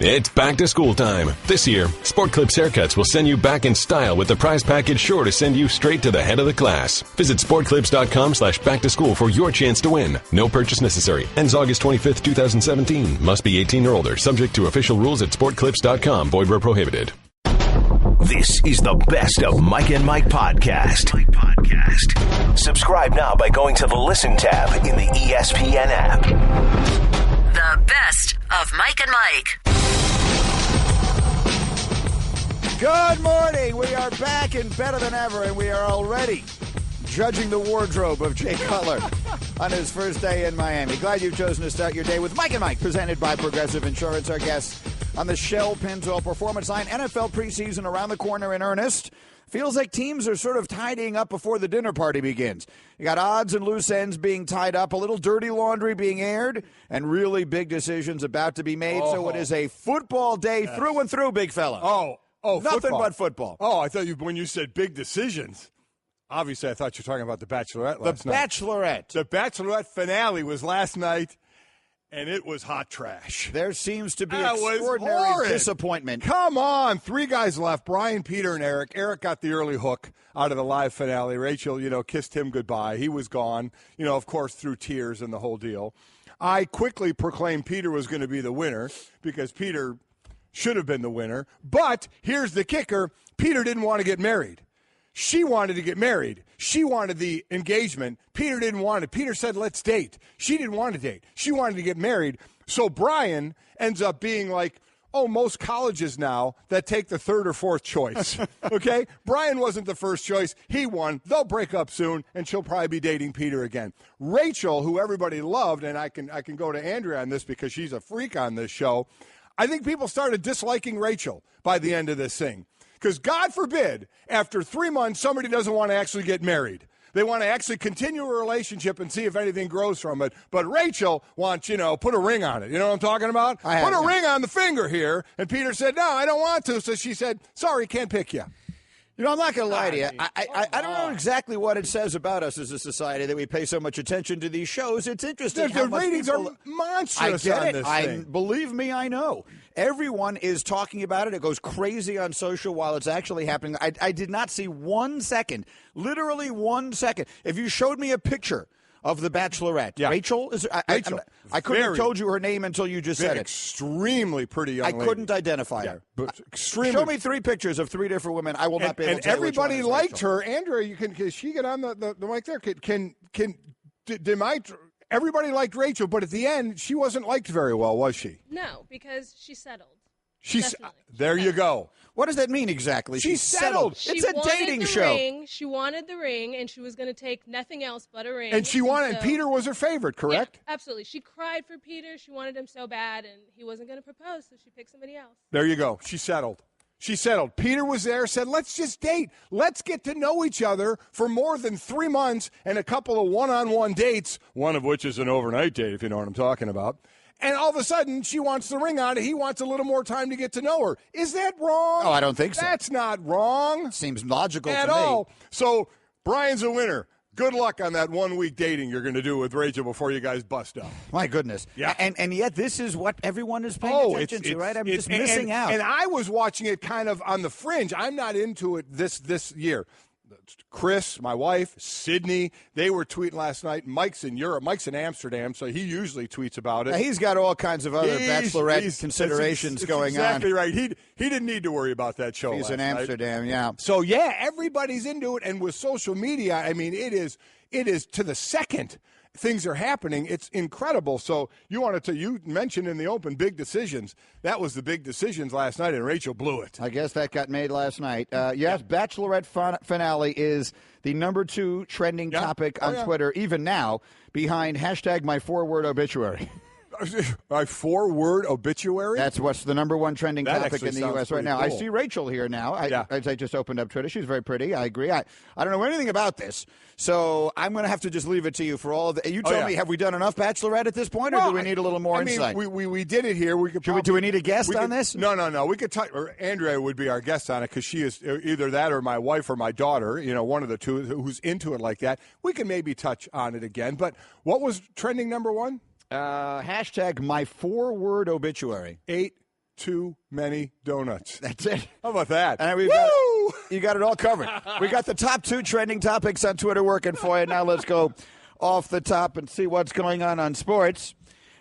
It's back to school time. This year, Sport Clips Haircuts will send you back in style with the prize package sure to send you straight to the head of the class. Visit sportclips.com/back-to-school for your chance to win. No purchase necessary. Ends August 25th, 2017. Must be 18 or older. Subject to official rules at sportclips.com. Void where prohibited. This is the Best of Mike and Mike podcast. Subscribe now by going to the Listen tab in the ESPN app. The Best of Mike and Mike. Good morning. We are back and better than ever, and we are already judging the wardrobe of Jay Cutler on his first day in Miami. Glad you've chosen to start your day with Mike and Mike, presented by Progressive Insurance. Our guests on the Shell Pinto Performance Line. NFL preseason around the corner in earnest. Feels like teams are sort of tidying up before the dinner party begins. You got odds and loose ends being tied up, a little dirty laundry being aired, and really big decisions about to be made. So it is a football day through and through, big fella. Nothing football. but football. I thought when you said big decisions, obviously I thought you were talking about The Bachelorette last night. The Bachelorette finale was last night, and it was hot trash. There seems to be extraordinary disappointment. Come on. 3 guys left, Brian, Peter, and Eric. Eric got the early hook out of the live finale. Rachel, kissed him goodbye. He was gone, of course, through tears and the whole deal. I quickly proclaimed Peter was going to be the winner because Peter should have been the winner. But here's the kicker. Peter didn't want to get married. She wanted to get married. She wanted the engagement. Peter didn't want it. Peter said, let's date. She didn't want to date. She wanted to get married. So Brian ends up being like, most colleges now that take the third or fourth choice. Okay? Brian wasn't the first choice. He won. They'll break up soon, and she'll probably be dating Peter again. Rachel, who everybody loved, and I can go to Andrea on this because she's a freak on this show, I think people started disliking Rachel by the end of this thing. Because God forbid, after 3 months, somebody doesn't want to actually get married. They want to actually continue a relationship and see if anything grows from it. But Rachel wants, put a ring on it. You know what I'm talking about? Put a ring on the finger here. And Peter said, no, I don't want to. So she said, sorry, can't pick you. I'm not going to lie to you. I don't know exactly what it says about us as a society that we pay so much attention to these shows. It's interesting. The ratings are monstrous on this thing. Believe me, I know. Everyone is talking about it. It goes crazy on social while it's actually happening. I did not see 1 second, literally 1 second. If you showed me a picture of the Bachelorette. Yeah. Rachel? I couldn't have told you her name until you just said it. Extremely pretty young lady. I couldn't identify her. But extremely. Show me 3 pictures of 3 different women. I will not be able to tell you which one everybody is liked Rachel. her. Andrea, can she get on the mic there? Everybody liked Rachel, but at the end, she wasn't liked very well, was she? No, because she settled. There you go. What does that mean exactly? She settled. It's a dating show. She wanted the ring, and she was going to take nothing else but a ring. And Peter was her favorite, correct? Yeah, absolutely. She cried for Peter. She wanted him so bad, and he wasn't going to propose, so she picked somebody else. There you go. She settled. Peter was there, said, let's just date. Let's get to know each other for more than 3 months and a couple of one-on-one dates, one of which is an overnight date, if you know what I'm talking about. And all of a sudden, she wants the ring on it. He wants a little more time to get to know her. Is that wrong? Oh, I don't think so. That's not wrong. Seems logical at to me. all. So, Brian's a winner. Good luck on that 1 week dating you're going to do with Rachel before you guys bust up. My goodness. Yeah. And yet this is what everyone is paying attention to, right? I'm just missing out. And I was watching it kind of on the fringe. I'm not into it this year. Chris, my wife, Sydney, they were tweeting last night. Mike's in Europe. Mike's in Amsterdam, so he usually tweets about it. Now, he's got all kinds of other bachelorette considerations going exactly on. Right. He didn't need to worry about that show. He's in Amsterdam, yeah. So, yeah, everybody's into it. And with social media, I mean, it is to the second things are happening. It's incredible. So you mentioned in the open big decisions. That was the big decisions last night, and Rachel blew it. I guess that got made last night. Yes, Bachelorette finale is the number 2 trending topic on Twitter, even now, behind hashtag my 4-word obituary. My 4-word obituary? That's what's the number 1 trending topic in the U.S. right now. Cool. I see Rachel here now. As I just opened up Twitter. She's very pretty. I agree. I don't know anything about this, so I'm going to have to just leave it to you for all of the. You tell me, have we done enough Bachelorette at this point, or do we need a little more insight? We did it here. Do we need a guest on this? No. We could touch. Andrea would be our guest on it because she is either that or my wife or my daughter, one of the two who's into it like that. We can maybe touch on it again. But what was trending number 1? Hashtag my 4-word obituary. 8, too many donuts. That's it. How about that? And you got it all covered. We got the top 2 trending topics on Twitter working for you. Now let's go off the top and see what's going on sports.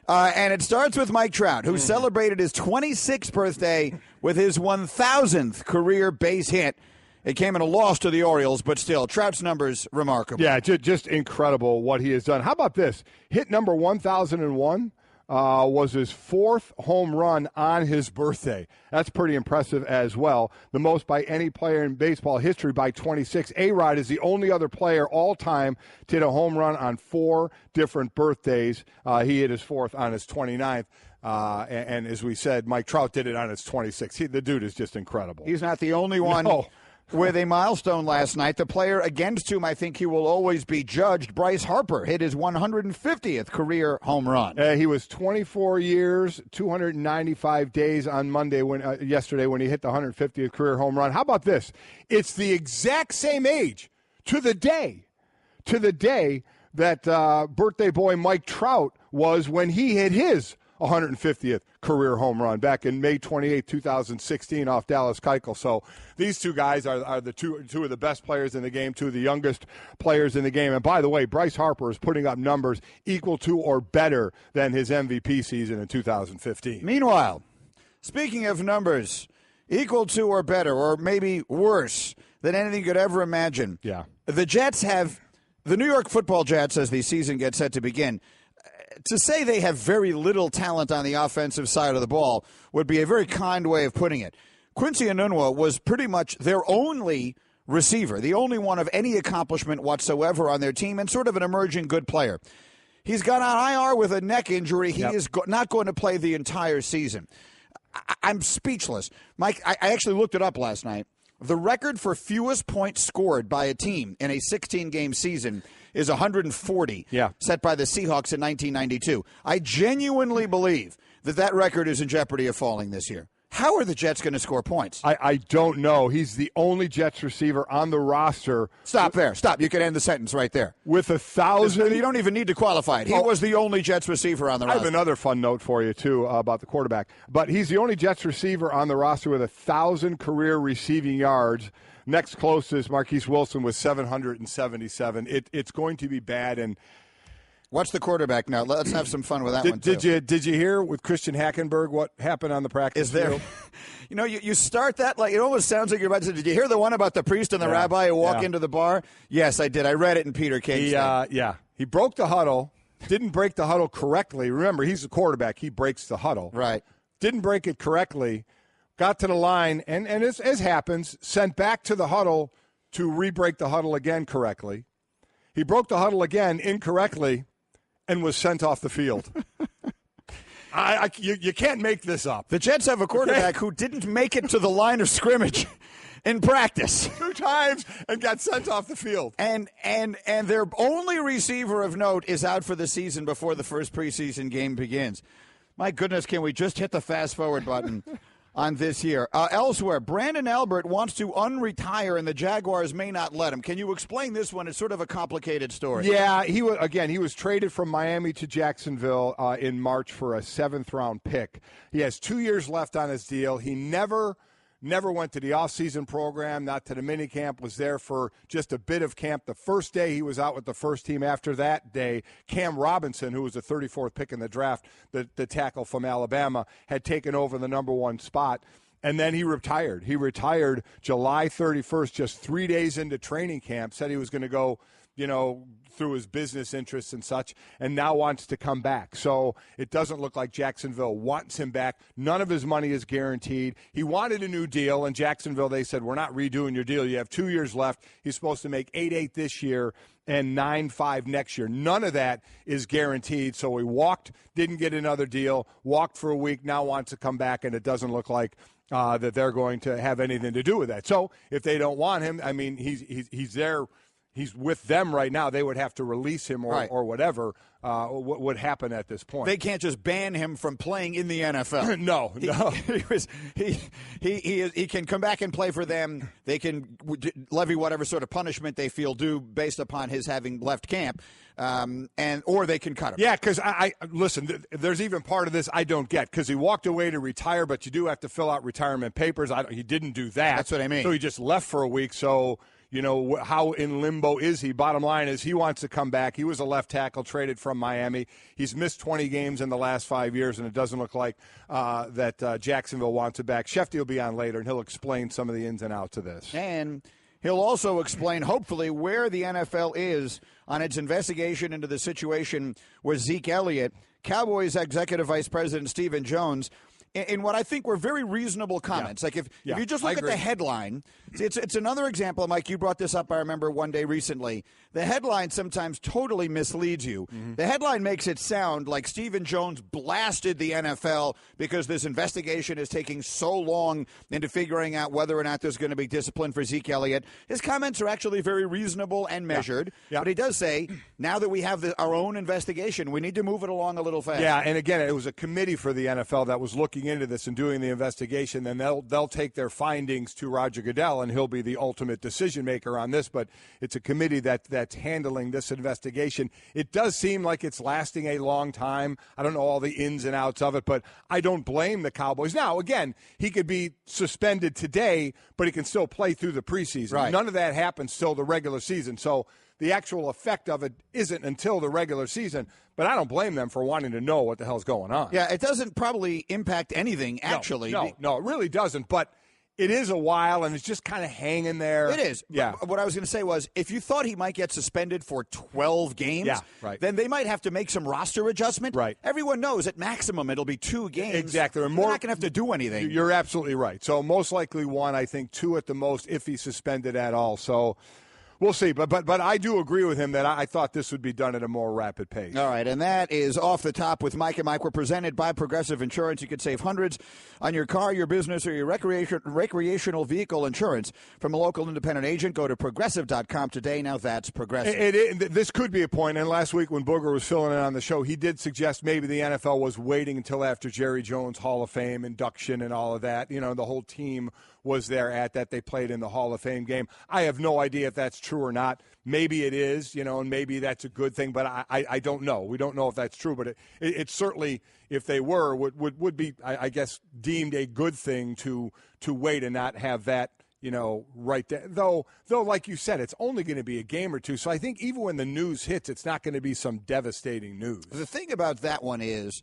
And it starts with Mike Trout, who celebrated his 26th birthday with his 1,000th career base hit. It came in a loss to the Orioles, but still, Trout's numbers remarkable. Yeah, just incredible what he has done. How about this? Hit number 1,001 was his 4th home run on his birthday. That's pretty impressive as well. The most by any player in baseball history by 26. A-Rod is the only other player all time to hit a home run on 4 different birthdays. He hit his 4th on his 29th. And as we said, Mike Trout did it on his 26th. The dude is just incredible. He's not the only one. No. With a milestone last night, the player against whom I think he will always be judged, Bryce Harper, hit his 150th career home run. He was 24 years, 295 days on Monday yesterday when he hit the 150th career home run. How about this? It's the exact same age to the day that birthday boy Mike Trout was when he hit his 150th career home run back in May 28, 2016 off Dallas Keuchel. So these two guys are the two of the best players in the game, 2 of the youngest players in the game. And by the way, Bryce Harper is putting up numbers equal to or better than his MVP season in 2015. Meanwhile, speaking of numbers, equal to or better, or maybe worse than anything you could ever imagine. Yeah. The New York Football Jets, as the season gets set to begin, to say they have very little talent on the offensive side of the ball would be a very kind way of putting it. Quincy Enunwa was pretty much their only receiver, the only one of any accomplishment whatsoever on their team, and sort of an emerging good player. He's got on IR with a neck injury. He is not going to play the entire season. I'm speechless. Mike, I actually looked it up last night. The record for fewest points scored by a team in a 16-game season is 140, set by the Seahawks in 1992. I genuinely believe that record is in jeopardy of falling this year. How are the Jets going to score points? I don't know. He's the only Jets receiver on the roster. Stop there. Stop. You can end the sentence right there. With 1,000. You don't even need to qualify it. He was the only Jets receiver on the roster. I have another fun note for you, too, about the quarterback. But he's the only Jets receiver on the roster with 1,000 career receiving yards. Next closest, Marquise Wilson, with 777. It's going to be bad. And what's the quarterback now? Let's have some fun with that one, too. Did you hear with Christian Hackenberg what happened on the practice field? You know, you start that like it almost sounds like you're about to say, did you hear the one about the priest and the rabbi who walk into the bar? Yes, I did. I read it in Peter King's thing. He broke the huddle, didn't break the huddle correctly. Remember, he's the quarterback. He breaks the huddle. Right. Didn't break it correctly. Got to the line, and as happens, sent back to the huddle to re-break the huddle again correctly. He broke the huddle again incorrectly and was sent off the field. You can't make this up. The Jets have a quarterback who didn't make it to the line of scrimmage in practice 2 times and got sent off the field. And their only receiver of note is out for the season before the first preseason game begins. My goodness, can we just hit the fast-forward button on this here? Elsewhere, Brandon Albert wants to unretire, and the Jaguars may not let him. Can you explain this one? It's sort of a complicated story. Yeah, he was traded from Miami to Jacksonville in March for a 7th-round pick. He has 2 years left on his deal. He never went to the off-season program, not to the minicamp, was there for just a bit of camp. The first day he was out with the first team. After that day, Cam Robinson, who was the 34th pick in the draft, the tackle from Alabama, had taken over the number 1 spot. And then he retired. He retired July 31st, just 3 days into training camp, said he was going to go, through his business interests and such, and now wants to come back. So it doesn't look like Jacksonville wants him back. None of his money is guaranteed. He wanted a new deal, and Jacksonville, they said, we're not redoing your deal. You have 2 years left. He's supposed to make 8.8 this year and 9.5 next year. None of that is guaranteed. So he walked, didn't get another deal, walked for a week, now wants to come back, and it doesn't look like that they're going to have anything to do with that. So if they don't want him, I mean, he's there. he's with them right now. They would have to release him or whatever would happen at this point. They can't just ban him from playing in the NFL. No. He can come back and play for them. They can levy whatever sort of punishment they feel due based upon his having left camp, or they can cut him. Yeah, because I listen. There's even part of this I don't get, because he walked away to retire, but you do have to fill out retirement papers. He didn't do that. That's what I mean. So he just left for a week. So, how in limbo is he? Bottom line is he wants to come back. He was a left tackle traded from Miami. He's missed 20 games in the last 5 years, and it doesn't look like that Jacksonville wants it back. Schefter will be on later, and he'll explain some of the ins and outs of this. And he'll also explain, hopefully, where the NFL is on its investigation into the situation with Zeke Elliott. Cowboys Executive Vice President Stephen Jones, in what I think were very reasonable comments. Like if you just look at the headline, it's another example, Mike, you brought this up, I remember one day recently. The headline sometimes totally misleads you. Mm-hmm. The headline makes it sound like Stephen Jones blasted the NFL because this investigation is taking so long into figuring out whether or not there's going to be discipline for Zeke Elliott. His comments are actually very reasonable and measured. Yeah. But he does say, now that we have our own investigation, we need to move it along a little fast. Yeah, and again, it was a committee for the NFL that was looking into this and doing the investigation. Then they'll take their findings to Roger Goodell, and he'll be the ultimate decision maker on this. But it's a committee that's handling this investigation. It does seem like it's lasting a long time. I don't know all the ins and outs of it, but I don't blame the Cowboys. Now, again, he could be suspended today, but he can still play through the preseason. Right. None of that happens till the regular season. So the actual effect of it isn't until the regular season, but I don't blame them for wanting to know what the hell's going on. Yeah, it doesn't probably impact anything, actually. No, it really doesn't, but it is a while, and it's just kind of hanging there. It is. Yeah. What I was going to say was, if you thought he might get suspended for 12 games, then they might have to make some roster adjustment. Right. Everyone knows at maximum it'll be 2 games. Exactly. They're not going to have to do anything. You're absolutely right. So most likely 1, I think 2 at the most, if he's suspended at all. So we'll see, but I do agree with him that I thought this would be done at a more rapid pace. All right, and that is Off the Top with Mike and Mike. We're presented by Progressive Insurance. You could save hundreds on your car, your business, or your recreational vehicle insurance from a local independent agent. Go to Progressive.com today. Now that's Progressive. This could be a point, and last week when Booger was filling in on the show, he did suggest maybe the NFL was waiting until after Jerry Jones' Hall of Fame induction and all of that. The whole team was there at that. They played in the Hall of Fame game. I have no idea if that's true or not. Maybe it is, and maybe that's a good thing, but I don't know. We don't know if that's true, but it certainly, if they were, would be, I guess, deemed a good thing to wait and not have that, right there. Though, like you said, it's only going to be a game or two, so I think even when the news hits, it's not going to be some devastating news. The thing about that one is,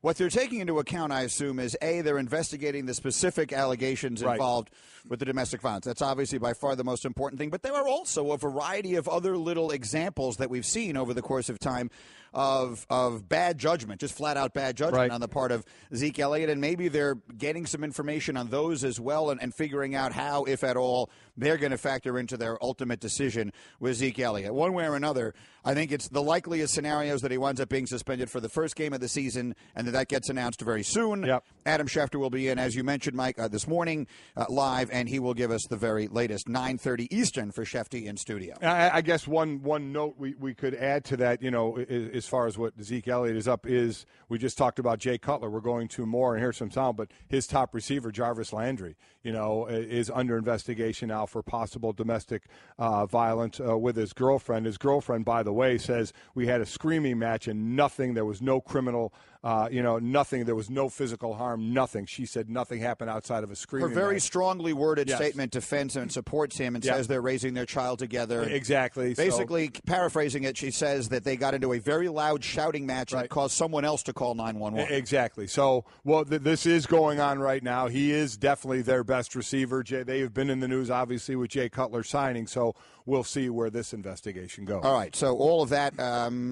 what they're taking into account, I assume, is, A, they're investigating the specific allegations involved with the domestic violence. That's obviously by far the most important thing. But there are also a variety of other little examples that we've seen over the course of time of bad judgment, just flat-out bad judgment on the part of Zeke Elliott. And maybe they're getting some information on those as well and figuring out how, if at all, they're going to factor into their ultimate decision with Zeke Elliott. One way or another, I think it's the likeliest scenarios that he winds up being suspended for the first game of the season, and that gets announced very soon. Yep. Adam Schefter will be in, as you mentioned, Mike, this morning live, and he will give us the very latest, 9:30 Eastern for Schefter in studio. I guess one note we could add to that, as far as what Zeke Elliott is up, is we just talked about Jay Cutler. We're going to more and hear some sound, but his top receiver, Jarvis Landry, is under investigation now for possible domestic violence with his girlfriend. His girlfriend, by the way, says we had a screaming match and nothing. There was no criminal, nothing. There was no physical harm, nothing. She said nothing happened outside of a screaming match. Her very strongly worded statement defends him and supports him and says they're raising their child together. Exactly. Basically, paraphrasing it, she says that they got into a very loud shouting match that caused someone else to call 911. Exactly. So, this is going on right now. He is definitely their best receiver. They have been in the news, obviously, with Jay Cutler signing, so we'll see where this investigation goes. All right, so all of that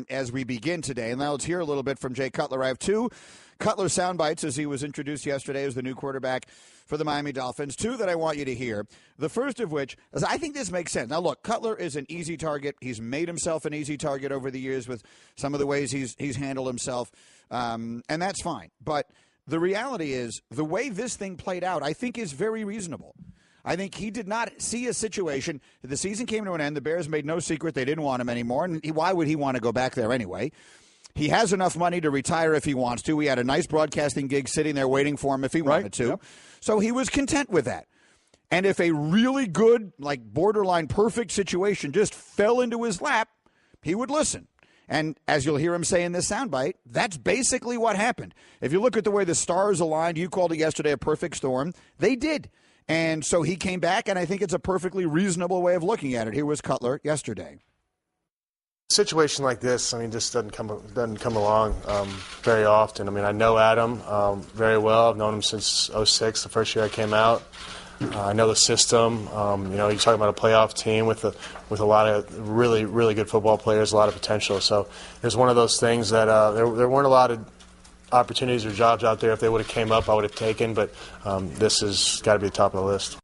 as we begin today. And now let's hear a little bit from Jay Cutler. I have 2 Cutler sound bites as he was introduced yesterday as the new quarterback for the Miami Dolphins. 2 that I want you to hear. The first of which is, I think this makes sense. Now, look, Cutler is an easy target. He's made himself an easy target over the years with some of the ways he's handled himself, and that's fine. But the reality is the way this thing played out, I think, is very reasonable. I think he did not see a situation. The season came to an end. The Bears made no secret they didn't want him anymore. And why would he want to go back there anyway? He has enough money to retire if he wants to. He had a nice broadcasting gig sitting there waiting for him if he wanted to. Yep. So he was content with that. And if a really good, like borderline perfect situation just fell into his lap, he would listen. And as you'll hear him say in this soundbite, that's basically what happened. If you look at the way the stars aligned, you called it yesterday a perfect storm. They did. And so he came back, and I think it's a perfectly reasonable way of looking at it. Here was Cutler yesterday. A situation like this, I mean, just doesn't come along very often. I mean, I know Adam very well. I've known him since '06, the first year I came out. I know the system. You're talking about a playoff team with a lot of really, really good football players, a lot of potential. So it's one of those things that there weren't a lot of opportunities or jobs out there. If they would have came up, I would have taken. But this has got to be the top of the list.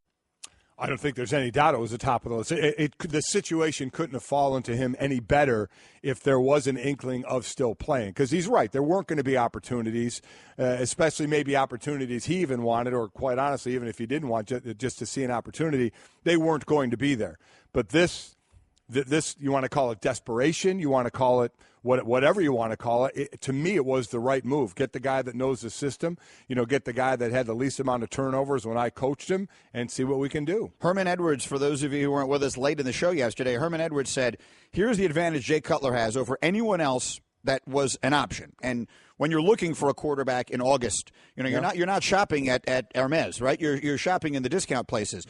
I don't think there's any doubt it was the top of the list. The situation couldn't have fallen to him any better if there was an inkling of still playing. Because he's right. There weren't going to be opportunities, especially maybe opportunities he even wanted, or quite honestly, even if he didn't want just to see an opportunity, they weren't going to be there. But this you want to call it desperation, you want to call it whatever you want to call it. To me, it was the right move. Get the guy that knows the system, get the guy that had the least amount of turnovers when I coached him, and see what we can do. Herman Edwards, for those of you who weren't with us late in the show yesterday, Herman Edwards said, here's the advantage Jay Cutler has over anyone else that was an option. And when you're looking for a quarterback in August, you're not shopping at Hermes, right? You're shopping in the discount places.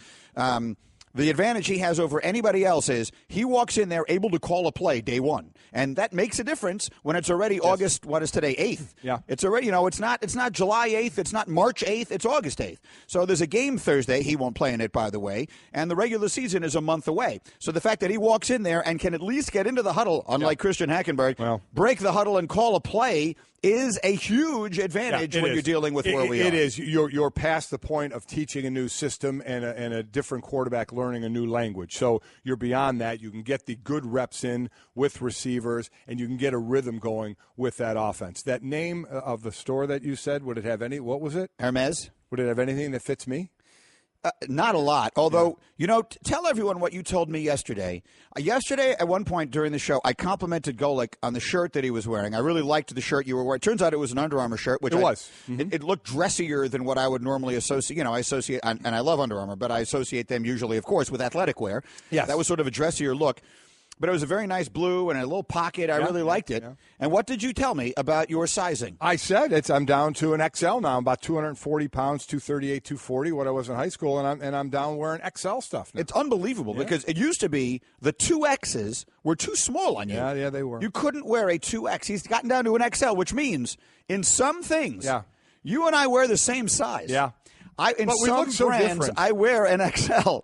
The advantage he has over anybody else is he walks in there able to call a play day one. And that makes a difference when it's already August, what is today, 8th. Yeah. It's already, it's not July 8th, it's not March 8th, it's August 8th. So there's a game Thursday. He won't play in it, by the way. And the regular season is a month away. So the fact that he walks in there and can at least get into the huddle, unlike Christian Hackenberg, break the huddle and call a play is a huge advantage when you're dealing with where we are. It is. You're past the point of teaching a new system and a different quarterback learning a new language. So you're beyond that. You can get the good reps in with receivers, and you can get a rhythm going with that offense. That name of the store that you said, would it have any? What was it? Hermes. Would it have anything that fits me? Not a lot. Although, tell everyone what you told me yesterday. Yesterday, at one point during the show, I complimented Golic on the shirt that he was wearing. I really liked the shirt you were wearing. Turns out it was an Under Armour shirt, which it was. Mm-hmm. It looked dressier than what I would normally associate. I associate, and I love Under Armour, but I associate them usually, of course, with athletic wear. Yes. That was sort of a dressier look. But it was a very nice blue and a little pocket. I really liked it. Yeah. And what did you tell me about your sizing? I said I'm down to an XL now. I'm about 240 pounds, 238, 240, what I was in high school, and I'm down wearing XL stuff now. It's unbelievable because it used to be the 2Xs were too small on you. Yeah, they were. You couldn't wear a 2X. He's gotten down to an XL, which means in some things, you and I wear the same size. Yeah. In some brands, I wear an XL.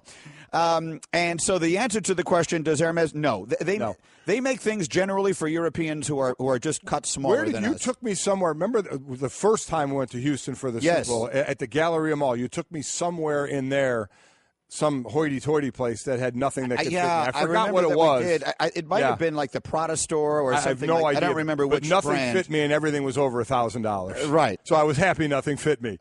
And so the answer to the question, does Hermes? No. They make things generally for Europeans who are just cut smaller than us. You took me somewhere? Remember the first time we went to Houston for the Super Bowl at the Galleria Mall? You took me somewhere in there, some hoity-toity place that had nothing that could fit me. I forgot what it was. It might have been like the Prada store or something. I have no idea. I don't remember which brand. But nothing brand. fit me, and everything was over $1,000. Right. So I was happy nothing fit me.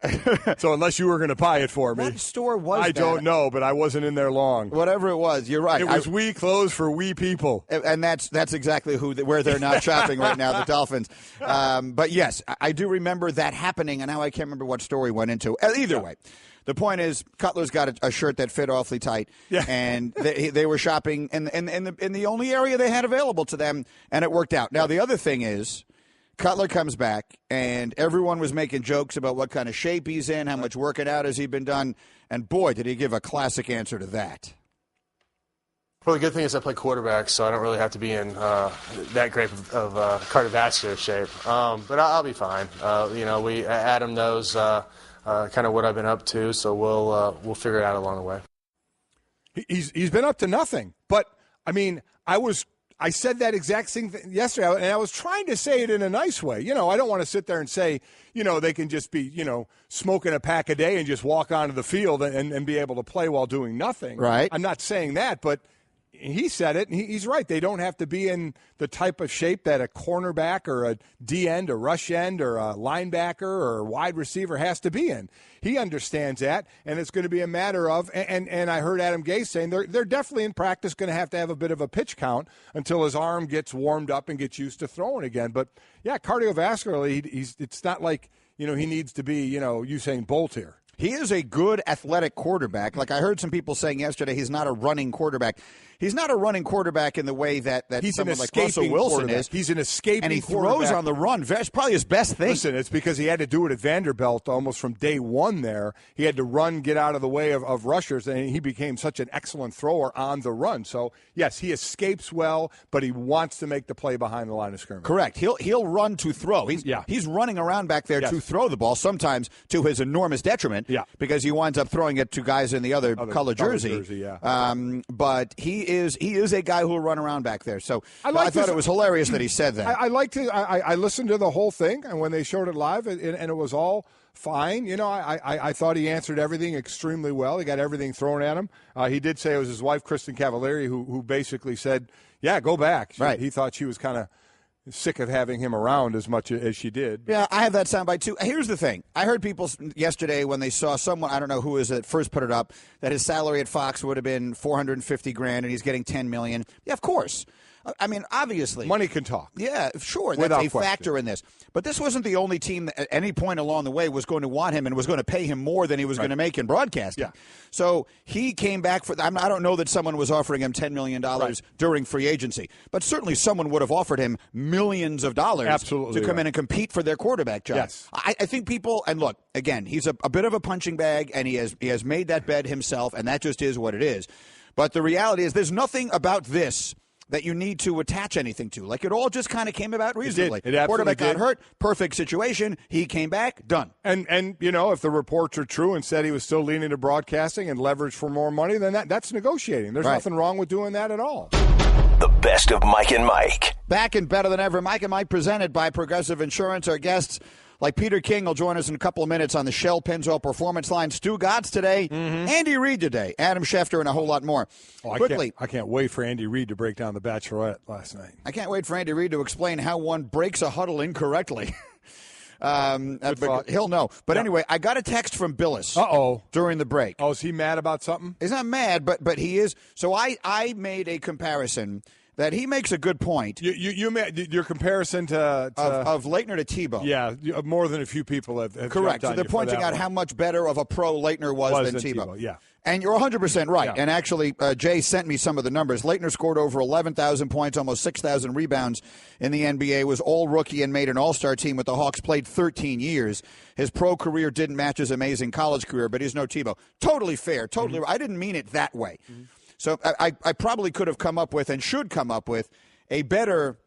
So unless you were going to buy it for me. What store was that? I don't know, but I wasn't in there long. Whatever it was, you're right. It was wee clothes for wee people. And that's exactly where they're not shopping right now, the Dolphins. But yes, I do remember that happening, and now I can't remember what store he went into. Either way. The point is, Cutler's got a shirt that fit awfully tight, and they were shopping in the only area they had available to them, and it worked out. Now, the other thing is, Cutler comes back, and everyone was making jokes about what kind of shape he's in, how much working out has he been done, and boy, did he give a classic answer to that. Well, the good thing is I play quarterback, so I don't really have to be in that great of cardiovascular shape. But I'll be fine. Adam knows kind of what I've been up to, so we'll figure it out along the way. He's been up to nothing. But I mean, I said that exact thing yesterday, and I was trying to say it in a nice way. I don't want to sit there and say, they can just be, smoking a pack a day and just walk onto the field and be able to play while doing nothing. Right. I'm not saying that, but he said it, and he's right. They don't have to be in the type of shape that a cornerback or a D-end or rush end or a linebacker or a wide receiver has to be in. He understands that, and it's going to be a matter of, and I heard Adam Gase saying they're definitely in practice going to have a bit of a pitch count until his arm gets warmed up and gets used to throwing again. But, yeah, cardiovascularly, it's not like, he needs to be, Usain Bolt here. He is a good athletic quarterback. Like I heard some people saying yesterday, he's not a running quarterback. He's not a running quarterback in the way that he's someone an like Russell Wilson is. He's an escaping and he throws on the run. That's probably his best thing. Listen, it's because he had to do it at Vanderbilt almost from day one there. He had to run, get out of the way of rushers, and he became such an excellent thrower on the run. So, yes, he escapes well, but he wants to make the play behind the line of scrimmage. Correct. He'll run to throw. He's running around back there to throw the ball, sometimes to his enormous detriment, because he winds up throwing it to guys in the other color jersey. But he is a guy who will run around back there. So I thought it was hilarious that he said that. I listened to the whole thing, and when they showed it live, and it was all fine. I thought he answered everything extremely well. He got everything thrown at him. He did say it was his wife, Kristen Cavallari, who basically said, yeah, go back. He thought she was kind of sick of having him around as much as she did. Yeah, I have that soundbite too. Here's the thing. I heard people yesterday when they saw someone, I don't know who is it, first put it up, that his salary at Fox would have been $450,000 and he's getting $10 million. Yeah, of course. I mean, obviously. Money can talk. Yeah, sure. That's a factor in this. But this wasn't the only team that at any point along the way was going to want him and was going to pay him more than he was going to make in broadcasting. Yeah. So he came back for – I don't know that someone was offering him $10 million during free agency. But certainly someone would have offered him millions of dollars to come in and compete for their quarterback job. Yes. I think people – and look, again, he's a bit of a punching bag, and he has made that bed himself, and that just is what it is. But the reality is there's nothing about this that you need to attach anything to. Like, it all just kind of came about reasonably. It absolutely Quarterback did. got hurt, perfect situation. He came back, done. And if the reports are true and said he was still leaning to broadcasting and leverage for more money, then that's negotiating. There's nothing wrong with doing that at all. The best of Mike and Mike. Back and better than ever. Mike and Mike presented by Progressive Insurance. Our guests, like Peter King, will join us in a couple of minutes on the Shell Pennzoil Performance Line. Stu Gotts today, Andy Reid today, Adam Schefter, and a whole lot more. Quickly, I can't wait for Andy Reid to break down The Bachelorette last night. I can't wait for Andy Reid to explain how one breaks a huddle incorrectly. But he'll know. But anyway, I got a text from Billis during the break. Oh, is he mad about something? He's not mad, but he is. So I made a comparison that he makes a good point. You made your comparison to of Leitner to Tebow. Yeah, more than a few people have correct. So they're pointing out how much better of a pro Leitner was than Tebow. Yeah. And you're 100% right. Yeah. And actually, Jay sent me some of the numbers. Leitner scored over 11,000 points, almost 6,000 rebounds in the NBA, was all rookie and made an all-star team with the Hawks, played 13 years. His pro career didn't match his amazing college career, but he's no Tebow. Totally fair. Totally right. I didn't mean it that way. So I probably could have come up with and should come up with a better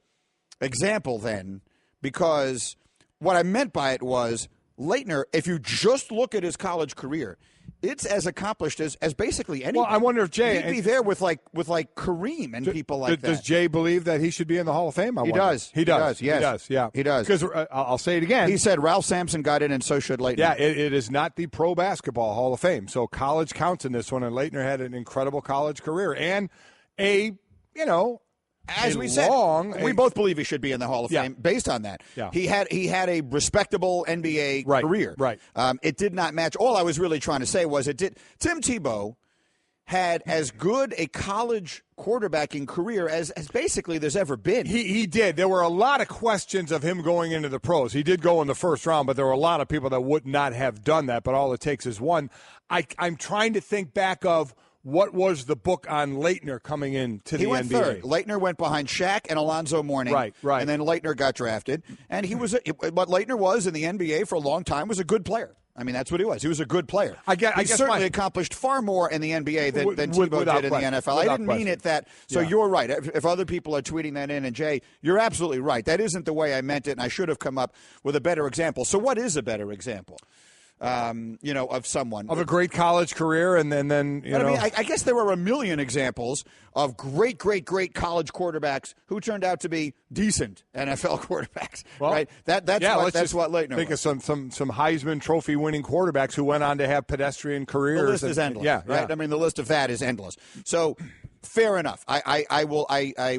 example then, because what I meant by it was Leitner, if you just look at his college career, it's as accomplished as basically anything. Well, I wonder if Jay he'd be there with like Kareem and people like that. Does Jay believe that he should be in the Hall of Fame? He does. He does. Yes. He does. Yeah. He does. Because I'll say it again. He said Ralph Sampson got in, and so should Leitner. Yeah, it is not the Pro Basketball Hall of Fame. So college counts in this one, and Leitner had an incredible college career and as we said, we both believe he should be in the Hall of Fame based on that. Yeah. He had a respectable NBA career. Right. It did not match. All I was really trying to say was Tim Tebow had as good a college quarterbacking career as basically there's ever been. He did. There were a lot of questions of him going into the pros. He did go in the first round, but there were a lot of people that would not have done that, but all it takes is one. I'm trying to think back of what was the book on Leitner coming into the NBA? He went third. Leitner went behind Shaq and Alonzo Mourning. Right. And then Leitner got drafted. And he was what Leitner was in the NBA for a long time was a good player. I mean, that's what he was. He was a good player. I guess certainly accomplished far more in the NBA than Tebow did in the NFL. I didn't mean it that. So you're right. If other people are tweeting that in, and Jay, you're absolutely right. That isn't the way I meant it, and I should have come up with a better example. So what is a better example? Of someone. Of a great college career, and then I mean, I guess there are a million examples of great college quarterbacks who turned out to be decent NFL quarterbacks, right? That's what Leitner think was. of some Heisman Trophy winning quarterbacks who went on to have pedestrian careers. The list is endless, right? I mean, the list of that is endless. So fair enough. I will.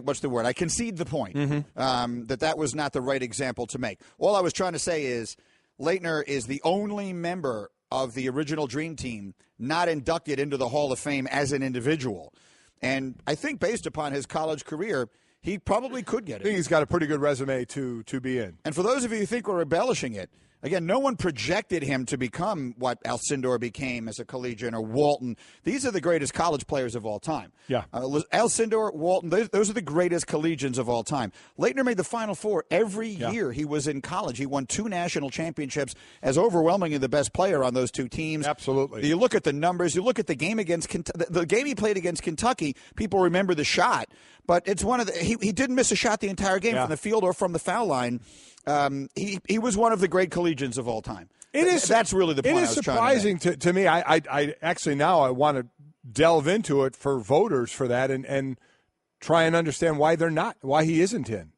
What's the word? I concede the point that was not the right example to make. All I was trying to say is Leitner is the only member of the original Dream Team not inducted into the Hall of Fame as an individual. And I think based upon his college career, he probably could get it. I think he's got a pretty good resume to be in. And for those of you who think we're embellishing it, again, no one projected him to become what Alcindor became as a collegian or Walton. These are the greatest college players of all time. Yeah. Alcindor, Walton, those are the greatest collegians of all time. Leitner made the Final Four every year he was in college. He won 2 national championships as overwhelmingly the best player on those 2 teams. Absolutely. You look at the numbers. You look at the game against the game he played against Kentucky. People remember the shot, but it's one of the he didn't miss a shot the entire game from the field or from the foul line. He was one of the great collegians of all time. That's really the point. It is surprising to me. I actually now I want to delve into it for voters for that and try and understand why he isn't in,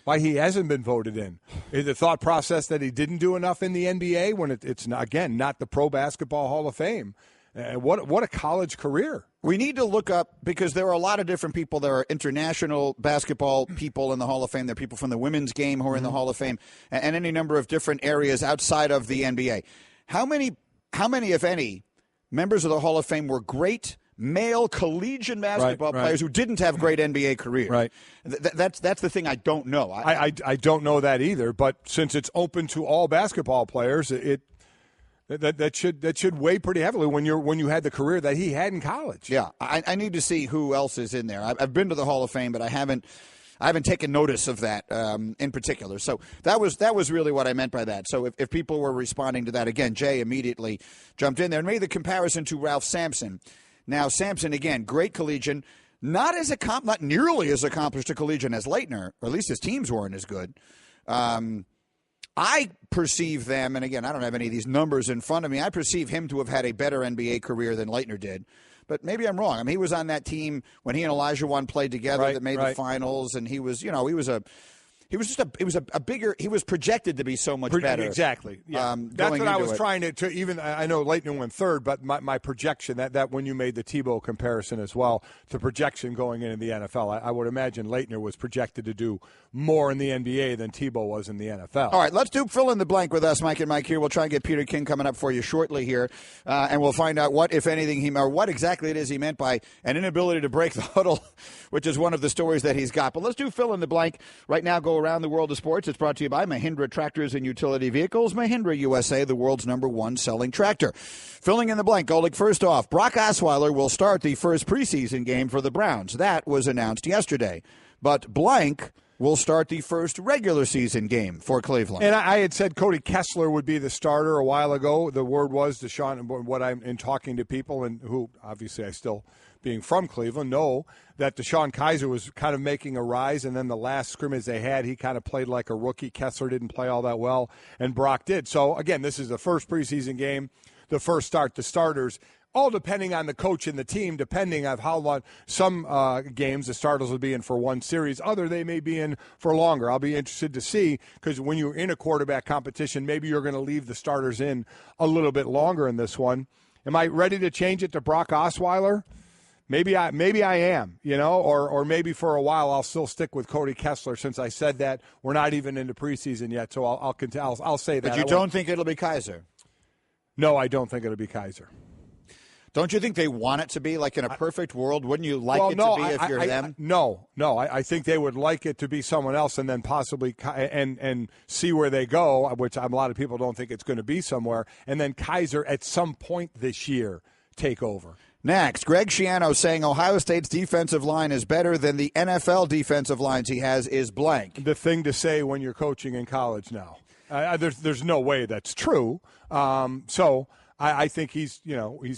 why he hasn't been voted in. The thought process that he didn't do enough in the NBA when it's not, again, not the Pro Basketball Hall of Fame. What a college career. We need to look up, because there are a lot of different people. There are international basketball people in the Hall of Fame. There are people from the women's game who are in the Hall of Fame, and any number of different areas outside of the NBA. How many, if any, members of the Hall of Fame were great male collegiate basketball players who didn't have great NBA careers? Right. That's the thing I don't know. I don't know that either, but since it's open to all basketball players, That should weigh pretty heavily when you had the career that he had in college. Yeah, I need to see who else is in there. I've been to the Hall of Fame, but I haven't taken notice of that in particular. So that was really what I meant by that. So if people were responding to that, again, Jay immediately jumped in there and made the comparison to Ralph Sampson. Now Sampson, again, great collegian, not nearly as accomplished a collegian as Leitner, or at least his teams weren't as good. I perceive them, and again, I don't have any of these numbers in front of me, I perceive him to have had a better NBA career than Leitner did. But maybe I'm wrong. I mean, he was on that team when he and Elijah Wan played together that made the finals, and he was projected to be so much better. Exactly. Yeah. That's what I was trying to even. I know Leitner went third, but my projection that when you made the Tebow comparison as well, the projection going into the NFL, I would imagine Leitner was projected to do more in the NBA than Tebow was in the NFL. All right, let's do fill in the blank with us, Mike and Mike here. We'll try and get Peter King coming up for you shortly here, and we'll find out what, if anything, what exactly it is he meant by an inability to break the huddle, which is one of the stories that he's got. But let's do fill in the blank right now. Go around the world of sports. It's brought to you by Mahindra Tractors and Utility Vehicles. Mahindra USA, the world's #1 selling tractor. Filling in the blank, Golic. First off, Brock Osweiler will start the first preseason game for the Browns. That was announced yesterday. But blank will start the first regular season game for Cleveland. And I had said Cody Kessler would be the starter a while ago. The word was Deshaun, what I'm in talking to people, and who obviously I still, being from Cleveland, know that Deshaun Kaiser was kind of making a rise, and then the last scrimmage they had, he kind of played like a rookie. Kessler didn't play all that well, and Brock did. So, again, this is the first preseason game, the first start. The starters, all depending on the coach and the team, depending on how long. Some games the starters will be in for one series. Other, they may be in for longer. I'll be interested to see, because when you're in a quarterback competition, maybe you're going to leave the starters in a little bit longer in this one. Am I ready to change it to Brock Osweiler? Maybe I am, or maybe for a while I'll still stick with Cody Kessler, since I said that we're not even into preseason yet. So I'll say that. But you don't think it'll be Kaiser? No, I don't think it'll be Kaiser. Don't you think they want it to be like in a perfect world? Wouldn't you like it to be if you're them? No. I think they would like it to be someone else, and then possibly and see where they go, which a lot of people don't think it's going to be somewhere, and then Kaiser at some point this year take over. Next, Greg Schiano saying Ohio State's defensive line is better than the NFL defensive lines he has is blank. The thing to say when you're coaching in college now. There's no way that's true. So I think he's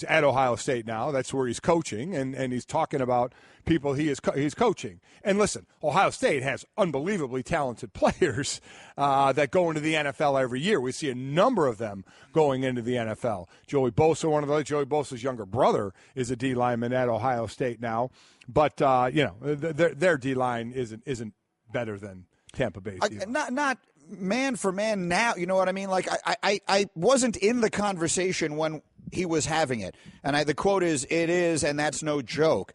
at Ohio State now. That's where he's coaching, and he's talking about people he's coaching. And listen, Ohio State has unbelievably talented players that go into the NFL every year. We see a number of them going into the NFL. Joey Bosa, one of those. Joey Bosa's younger brother is a D lineman at Ohio State now. But their D line isn't better than Tampa Bay's. Not man for man now, you know what I mean? Like, I wasn't in the conversation when he was having it. And the quote is, "It is, and that's no joke."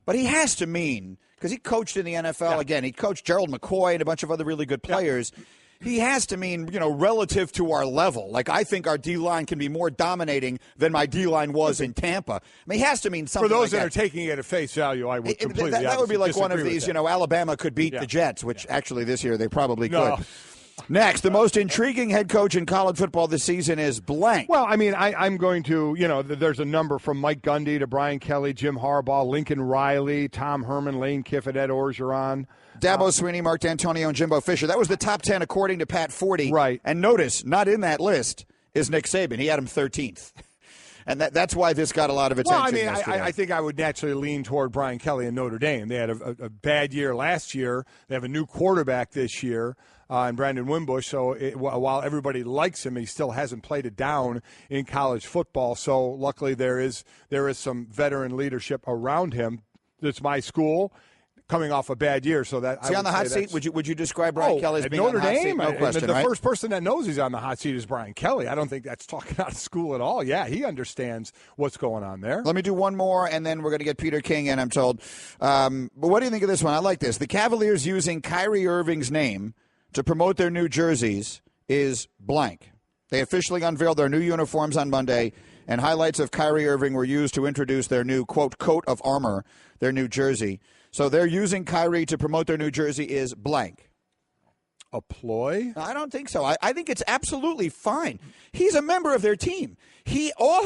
but he has to mean, because he coached in the NFL again. He coached Gerald McCoy and a bunch of other really good players. He has to mean, relative to our level. Like, I think our D-line can be more dominating than my D-line was in Tampa. I mean, he has to mean something for those like that are taking it at face value, I would completely that would be like one of these, that. Alabama could beat the Jets, which actually this year they probably could. Next, the most intriguing head coach in college football this season is blank. Well, I mean, I'm going to, there's a number from Mike Gundy to Brian Kelly, Jim Harbaugh, Lincoln Riley, Tom Herman, Lane Kiffin, Ed Orgeron. Dabo Swinney, Mark D'Antonio, and Jimbo Fisher. That was the top 10 according to Pat 40. Right. And notice, not in that list is Nick Saban. He had him 13th. And that's why this got a lot of attention. Well, I mean, I think I would naturally lean toward Brian Kelly and Notre Dame. They had a bad year last year. They have a new quarterback this year. And Brandon Wimbush, so while everybody likes him, he still hasn't played it down in college football. So luckily there is some veteran leadership around him. It's my school, coming off a bad year. So that is he on the hot seat? Would you describe Brian Kelly as being Notre on the hot Dame? seat? No question, the right? first person that knows he's on the hot seat is Brian Kelly. I don't think that's talking out of school at all. Yeah, he understands what's going on there. Let me do one more, and then we're going to get Peter King in, I'm told. But what do you think of this one? I like this. The Cavaliers using Kyrie Irving's name to promote their new jerseys is blank. They officially unveiled their new uniforms on Monday, and highlights of Kyrie Irving were used to introduce their new, quote, coat of armor, their new jersey. So they're using Kyrie to promote their new jersey is blank. A ploy? I don't think so. I think it's absolutely fine. He's a member of their team. All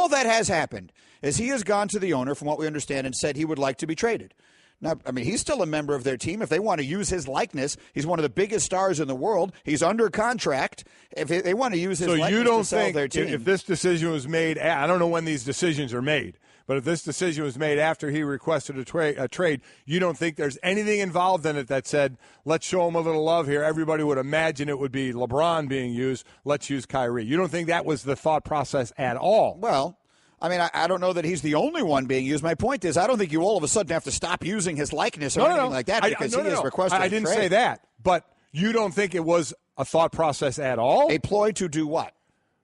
that has happened is he has gone to the owner, from what we understand, and said he would like to be traded. Now, I mean, he's still a member of their team. If they want to use his likeness, he's one of the biggest stars in the world. He's under contract. If they want to use his likeness to sell their team. If this decision was made, I don't know when these decisions are made, but if this decision was made after he requested a trade, you don't think there's anything involved in it that said, let's show him a little love here. Everybody would imagine it would be LeBron being used. Let's use Kyrie. You don't think that was the thought process at all? Well, I mean, I don't know that he's the only one being used. My point is, I don't think you all of a sudden have to stop using his likeness or anything like that because he has requested a trade. I didn't say that, but you don't think it was a thought process at all? A ploy to do what?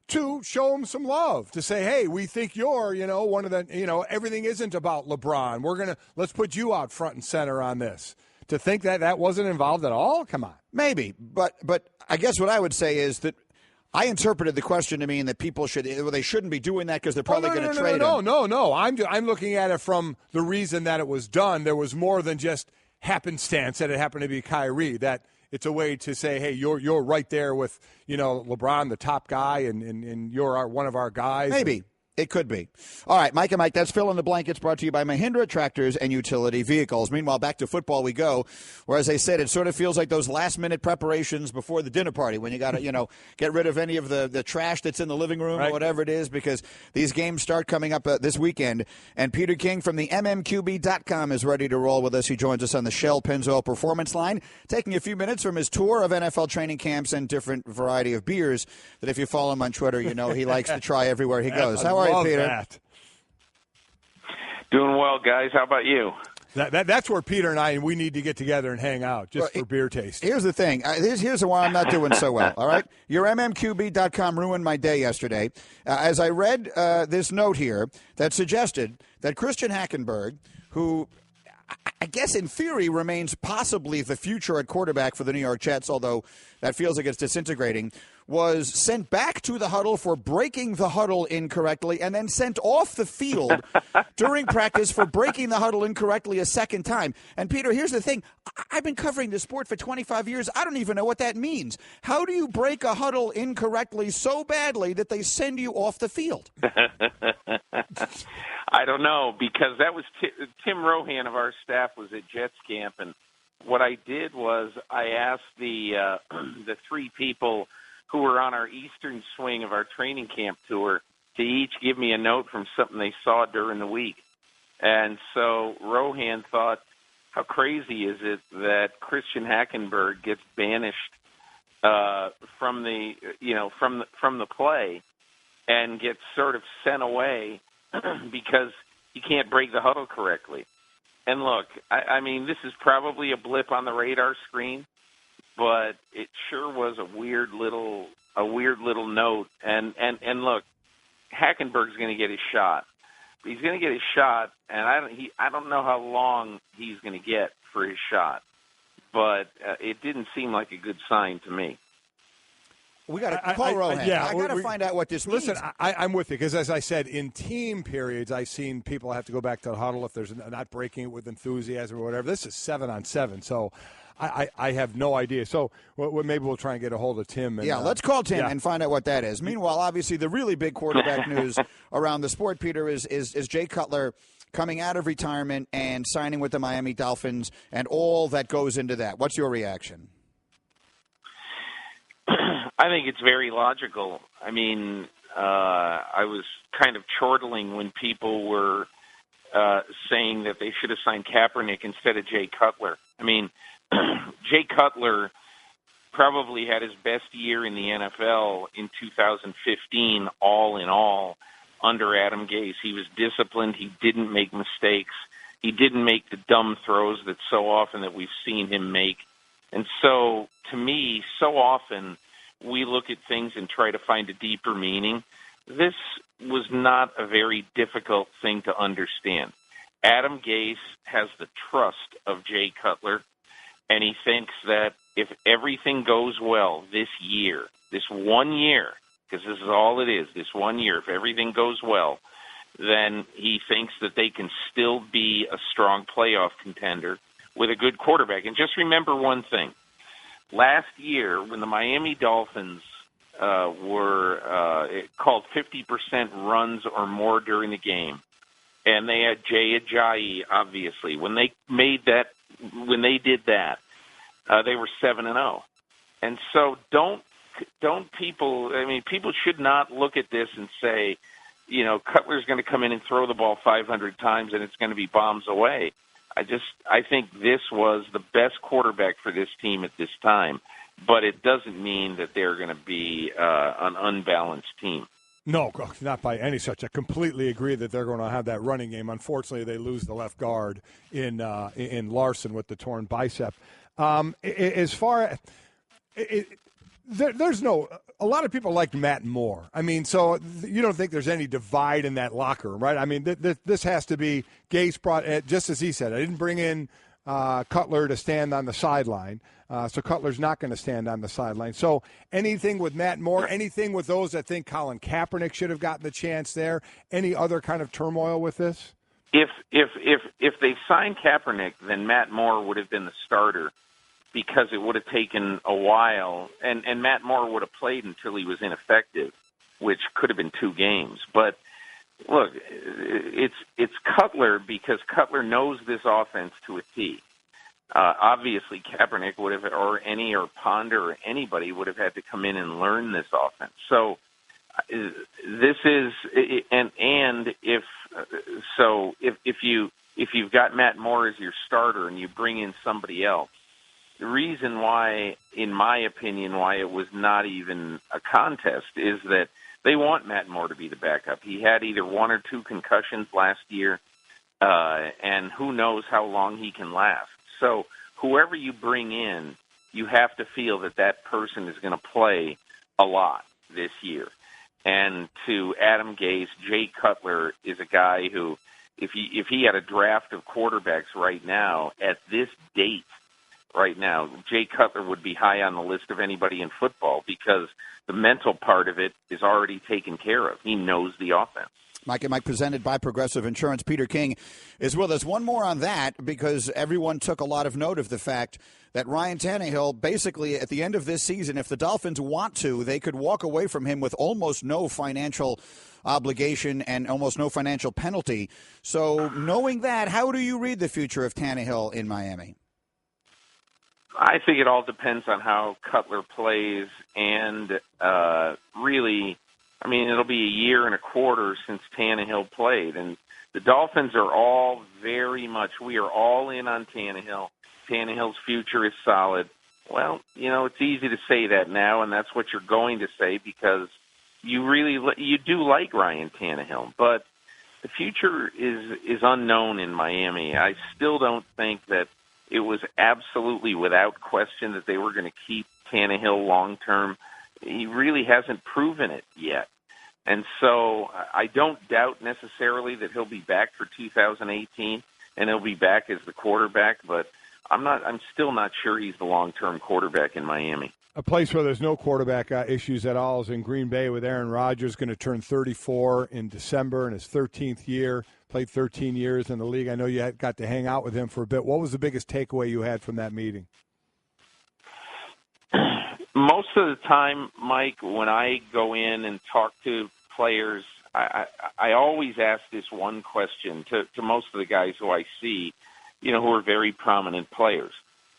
To show him some love, to say, hey, we think you're, one of the, everything isn't about LeBron. Let's put you out front and center on this. To think that wasn't involved at all? Come on. Maybe, but I guess what I would say is that I interpreted the question to mean that people they shouldn't be doing that because they're probably going to trade him. No. I'm looking at it from the reason that it was done. There was more than just happenstance that it happened to be Kyrie. That it's a way to say, hey, you're right there with LeBron, the top guy, and you're one of our guys. Maybe. It could be. All right, Mike and Mike, that's Fill in the Blankets, brought to you by Mahindra Tractors and Utility Vehicles. Meanwhile, back to football we go, where, as I said, it sort of feels like those last-minute preparations before the dinner party when you got to, get rid of any of the trash that's in the living room or whatever it is, because these games start coming up this weekend. And Peter King from the MMQB.com is ready to roll with us. He joins us on the Shell Pennzoil Performance Line, taking a few minutes from his tour of NFL training camps and different variety of beers that, if you follow him on Twitter, he likes to try everywhere he goes. How are you, Peter? That. Doing well, guys. How about you? That's where Peter and we need to get together and hang out just for beer taste. Here's the thing. Here's the one I'm not doing so well, all right? Your MMQB.com ruined my day yesterday as I read this note here that suggested that Christian Hackenberg, who I guess in theory remains possibly the future at quarterback for the New York Jets, although that feels like it's disintegrating, was sent back to the huddle for breaking the huddle incorrectly and then sent off the field during practice for breaking the huddle incorrectly a second time. And, Peter, here's the thing. I've been covering this sport for 25 years. I don't even know what that means. How do you break a huddle incorrectly so badly that they send you off the field? I don't know, because that was Tim Rohan of our staff was at Jets camp, and what I did was I asked the three people who were on our eastern swing of our training camp tour to each give me a note from something they saw during the week. And so Rohan thought, how crazy is it that Christian Hackenberg gets banished from the play and gets sort of sent away because he can't break the huddle correctly. And look, I mean, this is probably a blip on the radar screen, but it sure was a weird little note. And look, Hackenberg's going to get his shot. He's going to get his shot, and I don't know how long he's going to get for his shot, but it didn't seem like a good sign to me. We got to call Rohan. I got to find out what this means. Listen, I'm with you because, as I said, in team periods, I've seen people have to go back to the huddle if there's not breaking it with enthusiasm or whatever. This is 7-on-7, so I have no idea. So maybe we'll try and get a hold of Tim. And, let's call Tim and find out what that is. Meanwhile, obviously, the really big quarterback news around the sport, Peter, is Jay Cutler coming out of retirement and signing with the Miami Dolphins and all that goes into that. What's your reaction? I think it's very logical. I mean, I was kind of chortling when people were saying that they should have signed Kaepernick instead of Jay Cutler. I mean, Jay Cutler probably had his best year in the NFL in 2015, all in all, under Adam Gase. He was disciplined. He didn't make mistakes. He didn't make the dumb throws that so often that we've seen him make. And so, to me, so often we look at things and try to find a deeper meaning. This was not a very difficult thing to understand. Adam Gase has the trust of Jay Cutler, and he thinks that if everything goes well this year, this 1 year, because this is all it is, this 1 year, if everything goes well, then he thinks that they can still be a strong playoff contender with a good quarterback. And just remember one thing. Last year, when the Miami Dolphins were called 50% runs or more during the game, and they had Jay Ajayi, obviously, when they did that, they were 7-0. And so people should not look at this and say, Cutler's going to come in and throw the ball 500 times and it's going to be bombs away. I think this was the best quarterback for this team at this time, but it doesn't mean that they're going to be an unbalanced team. No, not by any such. I completely agree that they're going to have that running game. Unfortunately, they lose the left guard in Larson with the torn bicep. As far as there's no. A lot of people liked Matt Moore. I mean, so you don't think there's any divide in that locker room, right? I mean, this has to be Gase brought, just as he said, I didn't bring in Cutler to stand on the sideline, so Cutler's not going to stand on the sideline. So anything with Matt Moore, anything with those that think Colin Kaepernick should have gotten the chance there, any other kind of turmoil with this? If they signed Kaepernick, then Matt Moore would have been the starter, because it would have taken a while, and Matt Moore would have played until he was ineffective, which could have been 2 games. But look, it's Cutler, because Cutler knows this offense to a T. Obviously, Kaepernick would have, or Ponder, or anybody would have had to come in and learn this offense. So this is, and if you've got Matt Moore as your starter and you bring in somebody else. The reason why, in my opinion, why it was not even a contest is that they want Matt Moore to be the backup. He had either 1 or 2 concussions last year, and who knows how long he can last. So whoever you bring in, you have to feel that person is going to play a lot this year. And to Adam Gase, Jay Cutler is a guy who, if he had a draft of quarterbacks right now, at this date, right now, Jay Cutler would be high on the list of anybody in football, because the mental part of it is already taken care of. He knows the offense. Mike and Mike, presented by Progressive Insurance. Peter King is with us. One more on that, because everyone took a lot of note of the fact that Ryan Tannehill, basically at the end of this season, if the Dolphins want to, they could walk away from him with almost no financial obligation and almost no financial penalty. So knowing that, how do you read the future of Tannehill in Miami? I think it all depends on how Cutler plays, and really, I mean, it'll be a year and a quarter since Tannehill played, and the Dolphins are all we are all in on Tannehill. Tannehill's future is solid. Well, it's easy to say that now, and that's what you're going to say, because you do like Ryan Tannehill, but the future is unknown in Miami. I still don't think that it was absolutely without question that they were going to keep Tannehill long-term. He really hasn't proven it yet. And so I don't doubt necessarily that he'll be back for 2018 and he'll be back as the quarterback, but I'm still not sure he's the long-term quarterback in Miami. A place where there's no quarterback issues at all is in Green Bay with Aaron Rodgers, going to turn 34 in December in his 13th year, played 13 years in the league. I know you got to hang out with him for a bit. What was the biggest takeaway you had from that meeting? Most of the time, Mike, when I go in and talk to players, I always ask this one question to most of the guys who I see, who are very prominent players.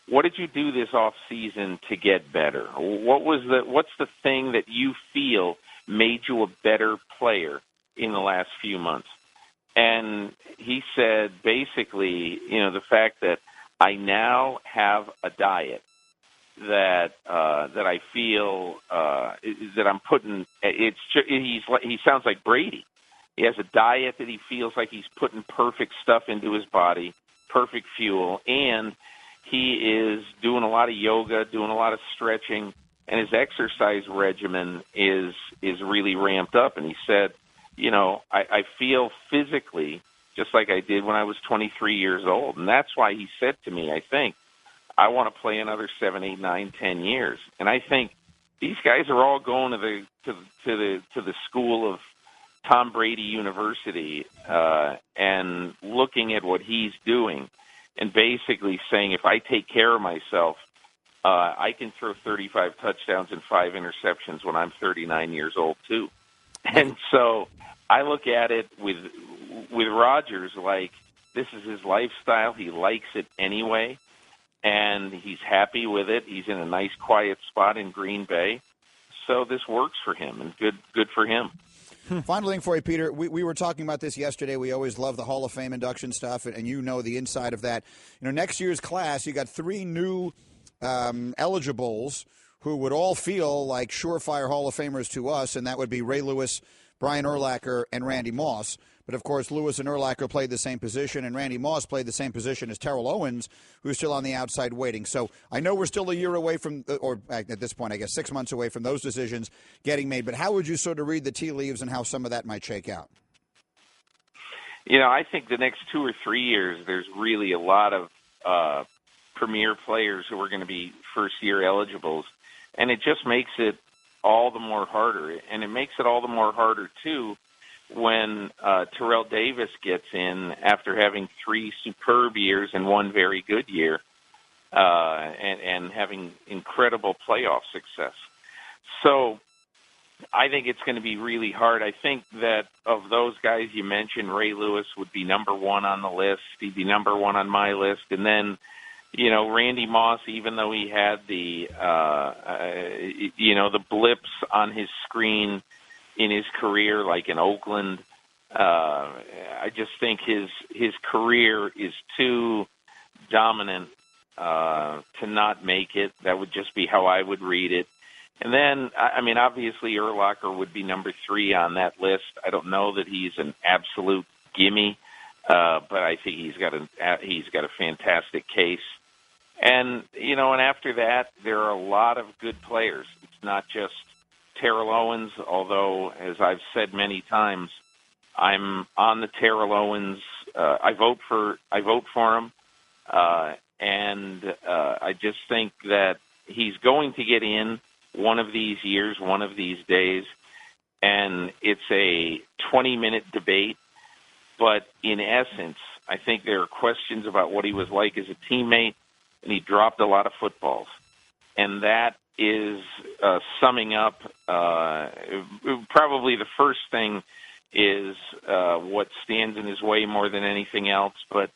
What did you do this off season to get better? What's the thing that you feel made you a better player in the last few months? And he said basically, the fact that I now have a diet that I feel that I'm putting. He sounds like Brady. He has a diet that he feels like he's putting perfect stuff into his body, perfect fuel, and he is doing a lot of yoga, doing a lot of stretching, and his exercise regimen is really ramped up. And he said, I feel physically just like I did when I was 23 years old, and that's why he said to me, I think, I want to play another 7, 8, 9, 10 years. And I think these guys are all going to the school of Tom Brady University and looking at what he's doing and basically saying, if I take care of myself, I can throw 35 touchdowns and 5 interceptions when I'm 39 years old too. And so I look at it with Rodgers like this is his lifestyle. He likes it anyway. And he's happy with it. He's in a nice, quiet spot in Green Bay. So this works for him, and good for him. Final thing for you, Peter. We were talking about this yesterday. We always love the Hall of Fame induction stuff, and you know the inside of that. Next year's class, you got 3 new eligibles who would all feel like surefire Hall of Famers to us, and that would be Ray Lewis, Brian Urlacher, and Randy Moss. But, of course, Lewis and Urlacher played the same position, and Randy Moss played the same position as Terrell Owens, who's still on the outside waiting. So I know we're still a year away from, or at this point, I guess 6 months away from those decisions getting made. But how would you sort of read the tea leaves and how some of that might shake out? I think the next 2 or 3 years, there's really a lot of premier players who are going to be first-year eligibles. And it just makes it all the more harder. And it makes it all the more harder, too, when Terrell Davis gets in after having 3 superb years and 1 very good year and having incredible playoff success. So I think it's going to be really hard. I think that of those guys you mentioned, Ray Lewis would be number 1 on the list. He'd be number 1 on my list. And then, Randy Moss, even though he had the blips on his screen in his career, like in Oakland, I just think his career is too dominant to not make it. That would just be how I would read it. And then, obviously Urlacher would be number 3 on that list. I don't know that he's an absolute gimme, but I think he's got a fantastic case. And and after that, there are a lot of good players. It's not just Terrell Owens, although, as I've said many times, I'm on the Terrell Owens. I vote for him, and I just think that he's going to get in one of these years, one of these days, and it's a 20-minute debate. But in essence, I think there are questions about what he was like as a teammate, and he dropped a lot of footballs, and that is summing up probably the first thing is what stands in his way more than anything else. But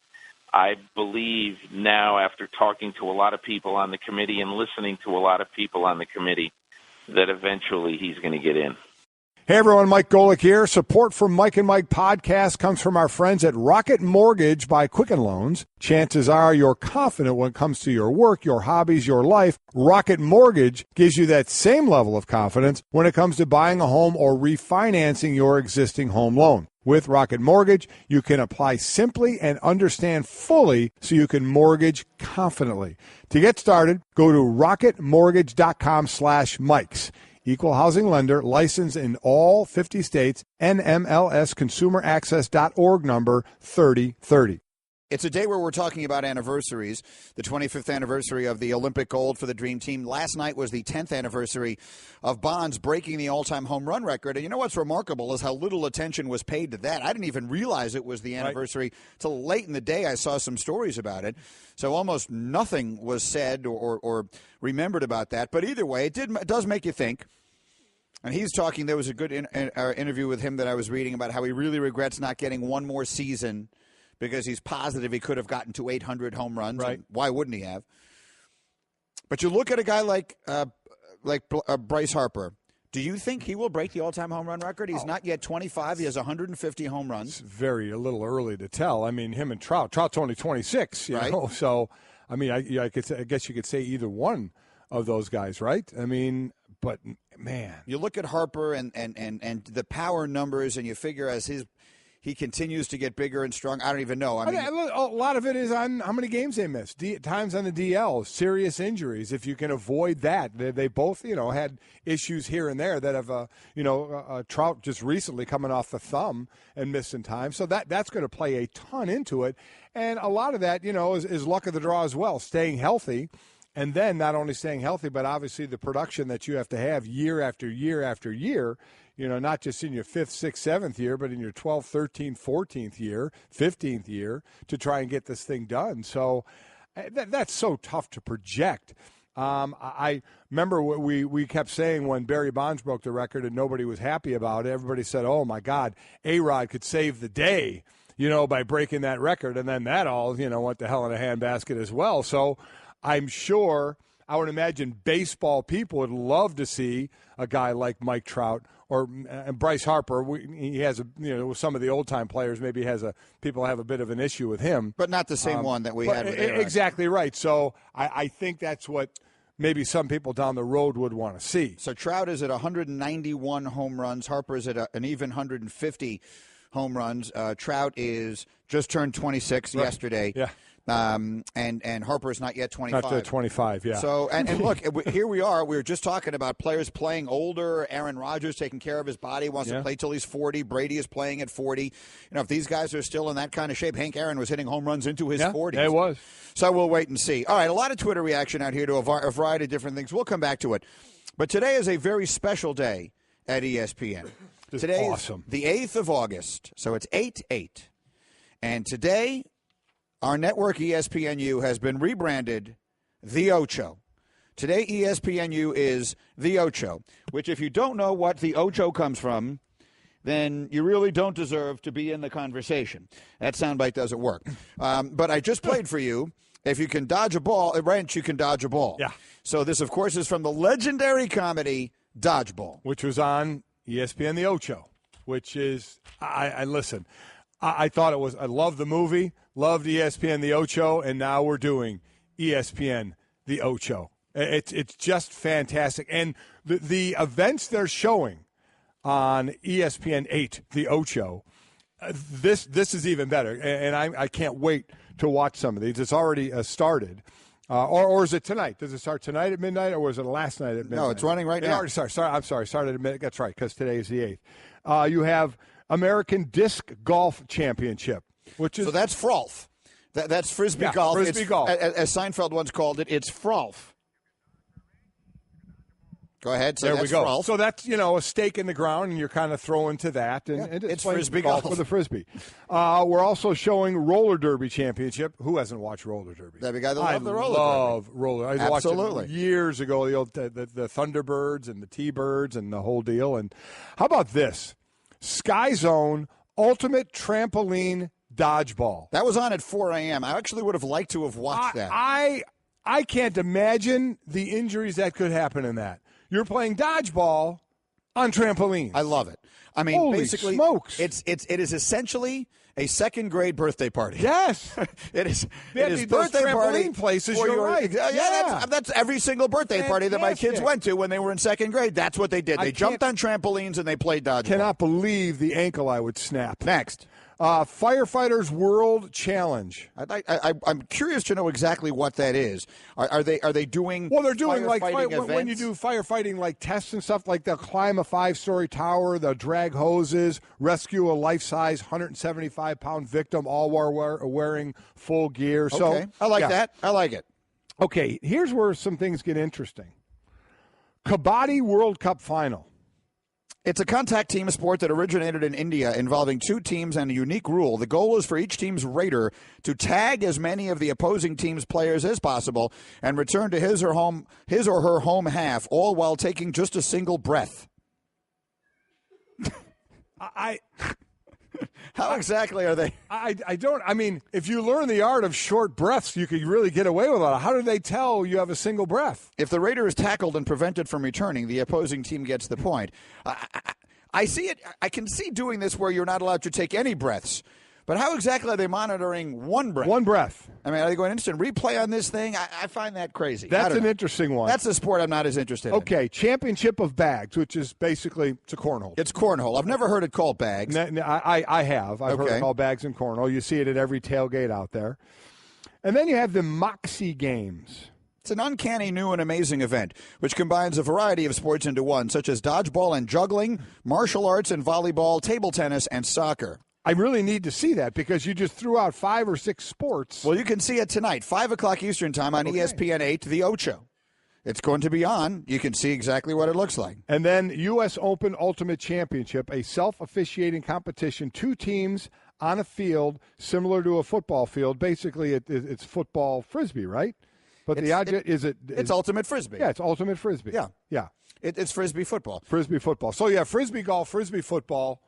I believe now, after talking to a lot of people on the committee and listening to a lot of people on the committee, that eventually he's going to get in. Hey, everyone, Mike Golic here. Support for Mike and Mike podcast comes from our friends at Rocket Mortgage by Quicken Loans. Chances are you're confident when it comes to your work, your hobbies, your life. Rocket Mortgage gives you that same level of confidence when it comes to buying a home or refinancing your existing home loan. With Rocket Mortgage, you can apply simply and understand fully so you can mortgage confidently. To get started, go to rocketmortgage.com/Mikes. Equal housing lender, licensed in all 50 states, NMLSconsumeraccess.org number 3030. It's a day where we're talking about anniversaries, the 25th anniversary of the Olympic gold for the Dream Team. Last night was the 10th anniversary of Bonds breaking the all-time home run record. And you know what's remarkable is how little attention was paid to that. I didn't even realize it was the anniversary till late in the day. I saw some stories about it. So almost nothing was said or remembered about that. But either way, it does make you think. And he's talking, there was a good interview with him that I was reading about how he really regrets not getting one more season because he's positive he could have gotten to 800 home runs. Right. Why wouldn't he have? But you look at a guy like Bryce Harper. Do you think he will break the all-time home run record? He's not yet 25. He has 150 home runs. It's a little early to tell. I mean, him and Trout's only 26, you know. So, I mean, I guess you could say either one of those guys, right? I mean, but, man. You look at Harper and the power numbers, and you figure as he continues to get bigger and strong. I don't even know. I mean, a lot of it is on how many games they missed. Times on the DL, serious injuries. If you can avoid that, they both, had issues here and there that have, Trout just recently coming off the thumb and missing time. So that's going to play a ton into it. And a lot of that, is luck of the draw as well, staying healthy. And then not only staying healthy, but obviously the production that you have to have year after year after year. Not just in your 5th, 6th, 7th year, but in your 12th, 13th, 14th year, 15th year to try and get this thing done. So that's so tough to project. I remember what we kept saying when Barry Bonds broke the record and nobody was happy about it. Everybody said, oh, my God, A-Rod could save the day, by breaking that record. And then that all, went to hell in a handbasket as well. So I'm sure, I would imagine baseball people would love to see a guy like Mike Trout or Bryce Harper. He has some of the old time players. Maybe people have a bit of an issue with him, but not the same one that we had. With exactly right. So I think that's what maybe some people down the road would want to see. So Trout is at 191 home runs. Harper is at an even 150 home runs. Trout is just turned 26 yesterday. Yeah. And Harper is not yet 25. Not yet 25, yeah. So, and look, here we are. We were just talking about players playing older. Aaron Rodgers taking care of his body, wants to play till he's 40. Brady is playing at 40. If these guys are still in that kind of shape, Hank Aaron was hitting home runs into his 40s. Yeah, it was. So we'll wait and see. All right, a lot of Twitter reaction out here to a variety of different things. We'll come back to it. But today is a very special day at ESPN. Today awesome. Is the 8th of August, so it's 8/8. And today, our network, ESPNU, has been rebranded The Ocho. Today, ESPNU is The Ocho, which if you don't know what The Ocho comes from, then you really don't deserve to be in the conversation. That soundbite doesn't work. But I just played for you. If you can dodge a wrench, you can dodge a ball. Yeah. So this, of course, is from the legendary comedy Dodgeball. Which was on ESPN The Ocho, which is, I listen. I thought it was, I love the movie, loved ESPN The Ocho, and now we're doing ESPN The Ocho. It's just fantastic. And the events they're showing on ESPN 8, The Ocho, this is even better. And I can't wait to watch some of these. It's already started. Or is it tonight? Does it start tonight at midnight, or was it last night at midnight? No, it's running right now. I'm sorry, started at midnight. That's right, because today is the 8th. You have American Disc Golf Championship, which is... So that's Frolf. That's Frisbee golf. Frisbee golf. As Seinfeld once called it, it's Frolf. Go ahead. So there we go. Frolf. So that's, a stake in the ground, and you're kind of throwing to that. And it's Frisbee golf with a Frisbee. We're also showing Roller Derby Championship. Who hasn't watched Roller Derby? That'd be guy that love the roller love roller. I Absolutely. watched it years ago, the old the Thunderbirds and the T-Birds and the whole deal. And how about this? Sky Zone Ultimate Trampoline Dodgeball. That was on at 4 a.m. I actually would have liked to have watched that. I can't imagine the injuries that could happen in that. You're playing dodgeball on trampolines. I love it. I mean, holy basically, smokes. It is essentially a second grade birthday party. Yes, it is. It is birthday party places. You're right. Yeah, that's every single birthday party that my kids went to when they were in second grade. That's what they did. They jumped on trampolines and they played dodgeball. Cannot believe the ankle I would snap. Next. Firefighters World Challenge. I'm curious to know exactly what that is. Are they doing? Well, they're doing like events? when you do firefighting, like tests and stuff. Like they'll climb a 5-story tower, they'll drag hoses, rescue a life-size 175-pound victim, all while wearing full gear. Okay. So I like that. I like it. Okay, here's where some things get interesting. Kabaddi World Cup Final. It's a contact team sport that originated in India involving 2 teams and a unique rule. The goal is for each team's raider to tag as many of the opposing team's players as possible and return to his or her home half, all while taking just a single breath. How exactly are they? I mean, if you learn the art of short breaths, you could really get away with it. How do they tell you have a single breath? If the raider is tackled and prevented from returning, the opposing team gets the point. I see it. I can see doing this where you're not allowed to take any breaths. But how exactly are they monitoring one breath? One breath. I mean, are they going instant replay on this thing? I find that crazy. That's an interesting one. That's a sport I'm not as interested in. Okay, Championship of Bags, which is basically, it's a cornhole. It's cornhole. I've never heard it called bags. I have. I've heard it called bags and cornhole. You see it at every tailgate out there. And then you have the Moxie Games. It's an uncanny, new, and amazing event, which combines a variety of sports into one, such as dodgeball and juggling, martial arts and volleyball, table tennis, and soccer. I really need to see that because you just threw out 5 or 6 sports. Well, you can see it tonight, 5 o'clock Eastern Time on ESPN 8, the Ocho. It's going to be on. You can see exactly what it looks like. And then U.S. Open Ultimate Championship, a self-officiating competition, 2 teams on a field similar to a football field. Basically, it's football frisbee, right? But the object it's ultimate frisbee. Yeah, it's ultimate frisbee. Yeah. It's frisbee football. Frisbee football. So, yeah, frisbee golf, frisbee football.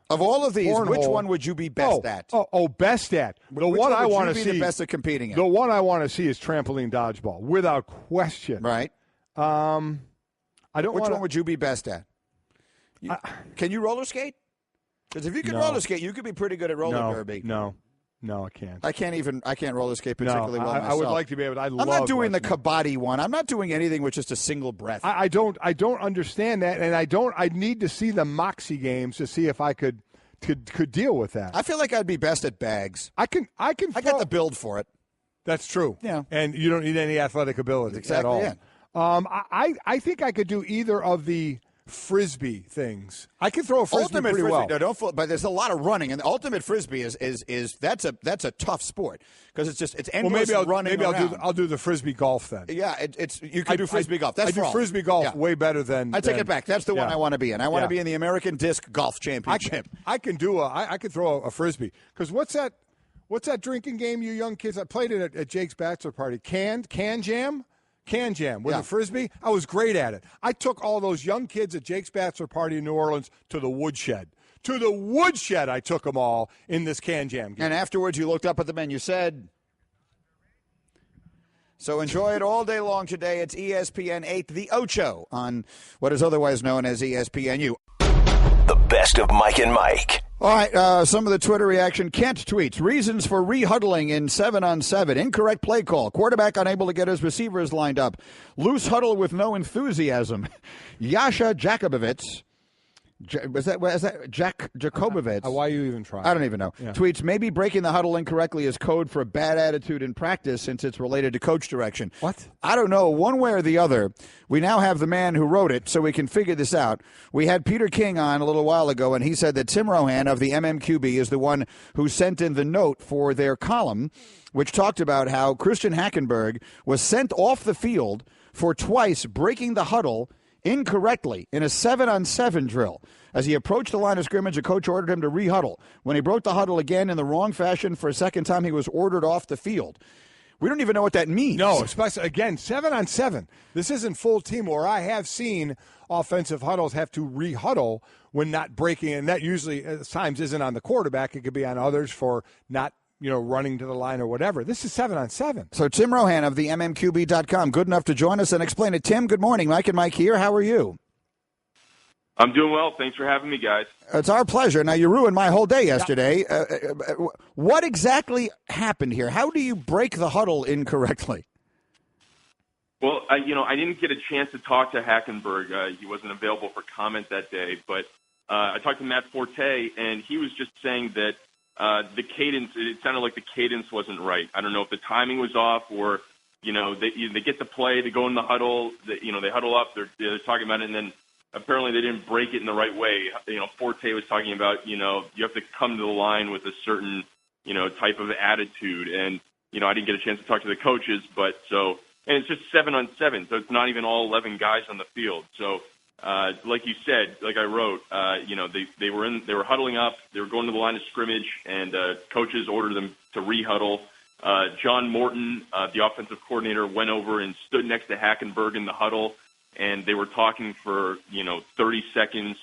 Of all of these, which one would you be best at? Best at. The which one I want to be see. The best at competing at? The one I want to see is trampoline dodgeball, without question. Right. I don't. Which one would you be best at? Can you roller skate? Because if you can roller skate, you could be pretty good at roller derby. No, I can't. I can't roller skate particularly well myself. I would like to be able to. I'm not doing the Kabaddi one. I'm not doing anything with just a single breath. I don't understand that, and I need to see the Moxie Games to see if I could deal with that. I feel like I'd be best at bags. I got the build for it. That's true. Yeah. And you don't need any athletic ability at all. It. I think I could do either of the Frisbee things. I can throw a Frisbee ultimate pretty Frisbee, well. No, but there's a lot of running, and the ultimate Frisbee is that's a tough sport because it's endless running. Maybe I'll do the Frisbee golf then. Yeah, you can do Frisbee golf. That's I do Frisbee golf way better than. I take it back. That's the one I want to be in. I want to be in the American Disc Golf Championship. I can throw a Frisbee because what's that drinking game you young kids? I played it at Jake's bachelor party. Can Jam with a Frisbee. I was great at it. I took all those young kids at Jake's bachelor party in New Orleans to the woodshed. To the woodshed, I took them all in this Can Jam game. And afterwards, you looked up at them and you said, so enjoy it all day long today. It's ESPN 8, the Ocho, on what is otherwise known as ESPNU. The best of Mike and Mike. All right, some of the Twitter reaction. Kent tweets, reasons for rehuddling in 7-on-7. Incorrect play call. Quarterback unable to get his receivers lined up. Loose huddle with no enthusiasm. Yasha Jakobovitz. Was that Jack Jakobovitz? Why you even try? I don't even know. Yeah. Tweets, maybe breaking the huddle incorrectly is code for a bad attitude in practice since it's related to coach direction. What? I don't know. One way or the other, we now have the man who wrote it, so we can figure this out. We had Peter King on a little while ago, and he said that Tim Rohan of the MMQB is the one who sent in the note for their column, which talked about how Christian Hackenberg was sent off the field for twice breaking the huddle incorrectly in a 7-on-7 drill. As he approached the line of scrimmage, a coach ordered him to rehuddle. When he broke the huddle again in the wrong fashion for a second time, he was ordered off the field. We don't even know what that means. No, especially, again, 7-on-7. This isn't full team, or I have seen offensive huddles have to rehuddle when not breaking, and that usually at times isn't on the quarterback. It could be on others for not running to the line or whatever. This is 7-on-7. So Tim Rohan of the MMQB.com, good enough to join us and explain it. Tim, good morning. Mike and Mike here. How are you? I'm doing well. Thanks for having me, guys. It's our pleasure. Now, you ruined my whole day yesterday. What exactly happened here? How do you break the huddle incorrectly? Well, I didn't get a chance to talk to Hackenberg. He wasn't available for comment that day, but I talked to Matt Forte, and he was just saying that the cadence, it sounded like the cadence wasn't right. I don't know if the timing was off or, they get to play, they go in the huddle, they huddle up, they're talking about it, and then apparently they didn't break it in the right way. Forte was talking about, you have to come to the line with a certain, type of attitude. And, I didn't get a chance to talk to the coaches, and it's just 7-on-7, so it's not even all 11 guys on the field. So, like you said, like I wrote, they were huddling up, they were going to the line of scrimmage, and coaches ordered them to re-huddle. John Morton, the offensive coordinator, went over and stood next to Hackenberg in the huddle, and they were talking for 30 seconds,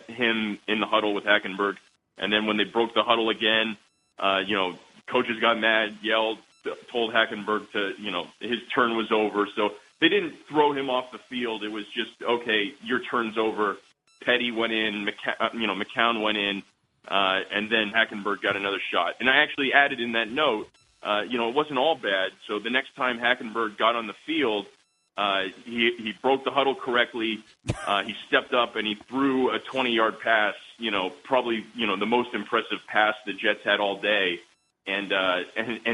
him in the huddle with Hackenberg. And then when they broke the huddle again, coaches got mad, yelled, told Hackenberg to, his turn was over. So they didn't throw him off the field. It was just, okay, your turn's over. Petty went in, McCown went in, and then Hackenberg got another shot. And I actually added in that note, it wasn't all bad. So the next time Hackenberg got on the field, he broke the huddle correctly. He stepped up and he threw a 20-yard pass, probably, the most impressive pass the Jets had all day. And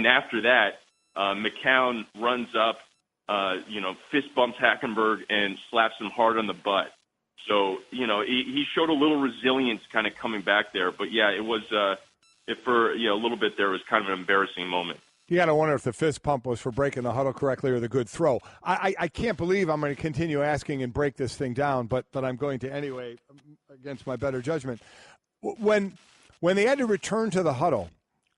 after that, McCown runs up, fist bumps Hackenberg and slaps him hard on the butt. So, he showed a little resilience kind of coming back there. But, yeah, it was for a little bit there was kind of an embarrassing moment. You got to wonder if the fist pump was for breaking the huddle correctly or the good throw. I can't believe I'm going to continue asking and break this thing down, but I'm going to anyway against my better judgment. When they had to return to the huddle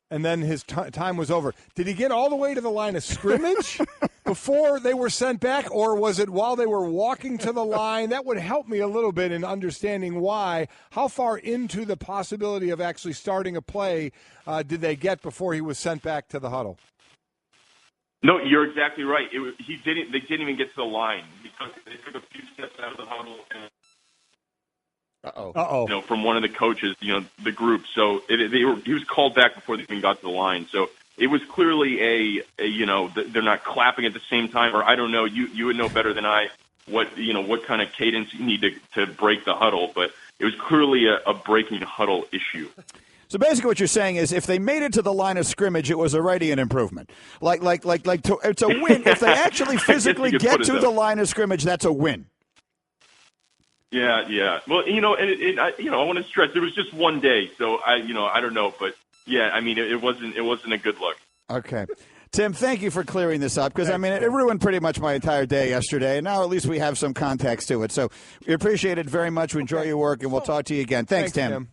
and then his time was over, did he get all the way to the line of scrimmage before they were sent back, or was it while they were walking to the line? That would help me a little bit in understanding why. How far into the possibility of actually starting a play did they get before he was sent back to the huddle? No, you're exactly right. They didn't even get to the line. They took a few steps out of the huddle and from one of the coaches, the group. So he was called back before they even got to the line. So it was clearly they're not clapping at the same time, or I don't know. You would know better than I what kind of cadence you need to break the huddle, but it was clearly a breaking huddle issue. So basically, what you're saying is, if they made it to the line of scrimmage, it was already an improvement. It's a win. If they actually physically get to the line of scrimmage, that's a win. Yeah. Well, I want to stress it was just one day, so I don't know, but yeah, I mean, it wasn't a good look. Okay. Tim, thank you for clearing this up, because, it ruined pretty much my entire day yesterday, and now at least we have some context to it. So we appreciate it very much. We enjoy your work, and we'll talk to you again. Thanks, Tim.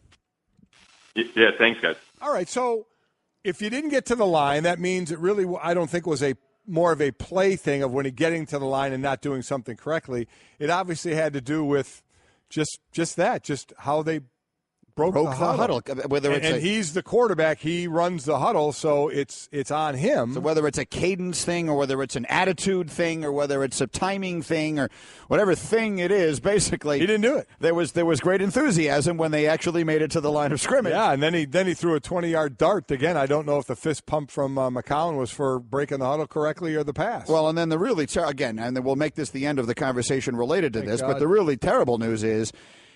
Yeah, thanks, guys. All right, so if you didn't get to the line, that means it really, I don't think, was more of a play thing of when getting to the line and not doing something correctly. It obviously had to do with just how they broke the huddle. And he's the quarterback. He runs the huddle, so it's on him. So whether it's a cadence thing or whether it's an attitude thing or whether it's a timing thing or whatever thing it is, basically he didn't do it. There was great enthusiasm when they actually made it to the line of scrimmage. Yeah, and then he threw a 20-yard dart. Again, I don't know if the fist pump from McCown was for breaking the huddle correctly or the pass. Well, and then and then we'll make this the end of the conversation related to this, but the really terrible news is,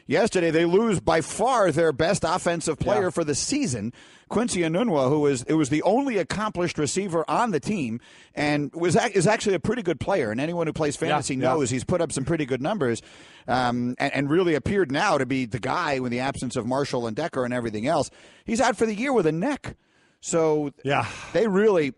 yesterday, they lose by far their best offensive player for the season, Quincy Enunwa, who was the only accomplished receiver on the team and is actually a pretty good player. And anyone who plays fantasy knows he's put up some pretty good numbers and really appeared now to be the guy with the absence of Marshall and Decker and everything else. He's out for the year with a neck. So they really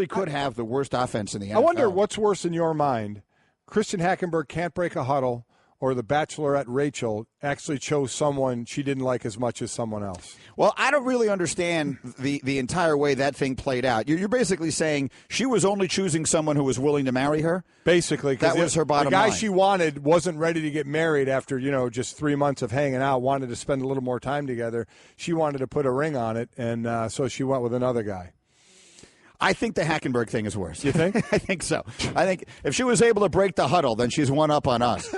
could have the worst offense in the NFL. I wonder what's worse in your mind. Christian Hackenberg can't break a huddle, or the Bachelorette Rachel actually chose someone she didn't like as much as someone else? Well, I don't really understand the entire way that thing played out. You're basically saying she was only choosing someone who was willing to marry her? Basically. That was her bottom line. The guy she wanted wasn't ready to get married after, just 3 months of hanging out, wanted to spend a little more time together. She wanted to put a ring on it, and so she went with another guy. I think the Hackenberg thing is worse. You think? I think so. I think if she was able to break the huddle, then she's one up on us.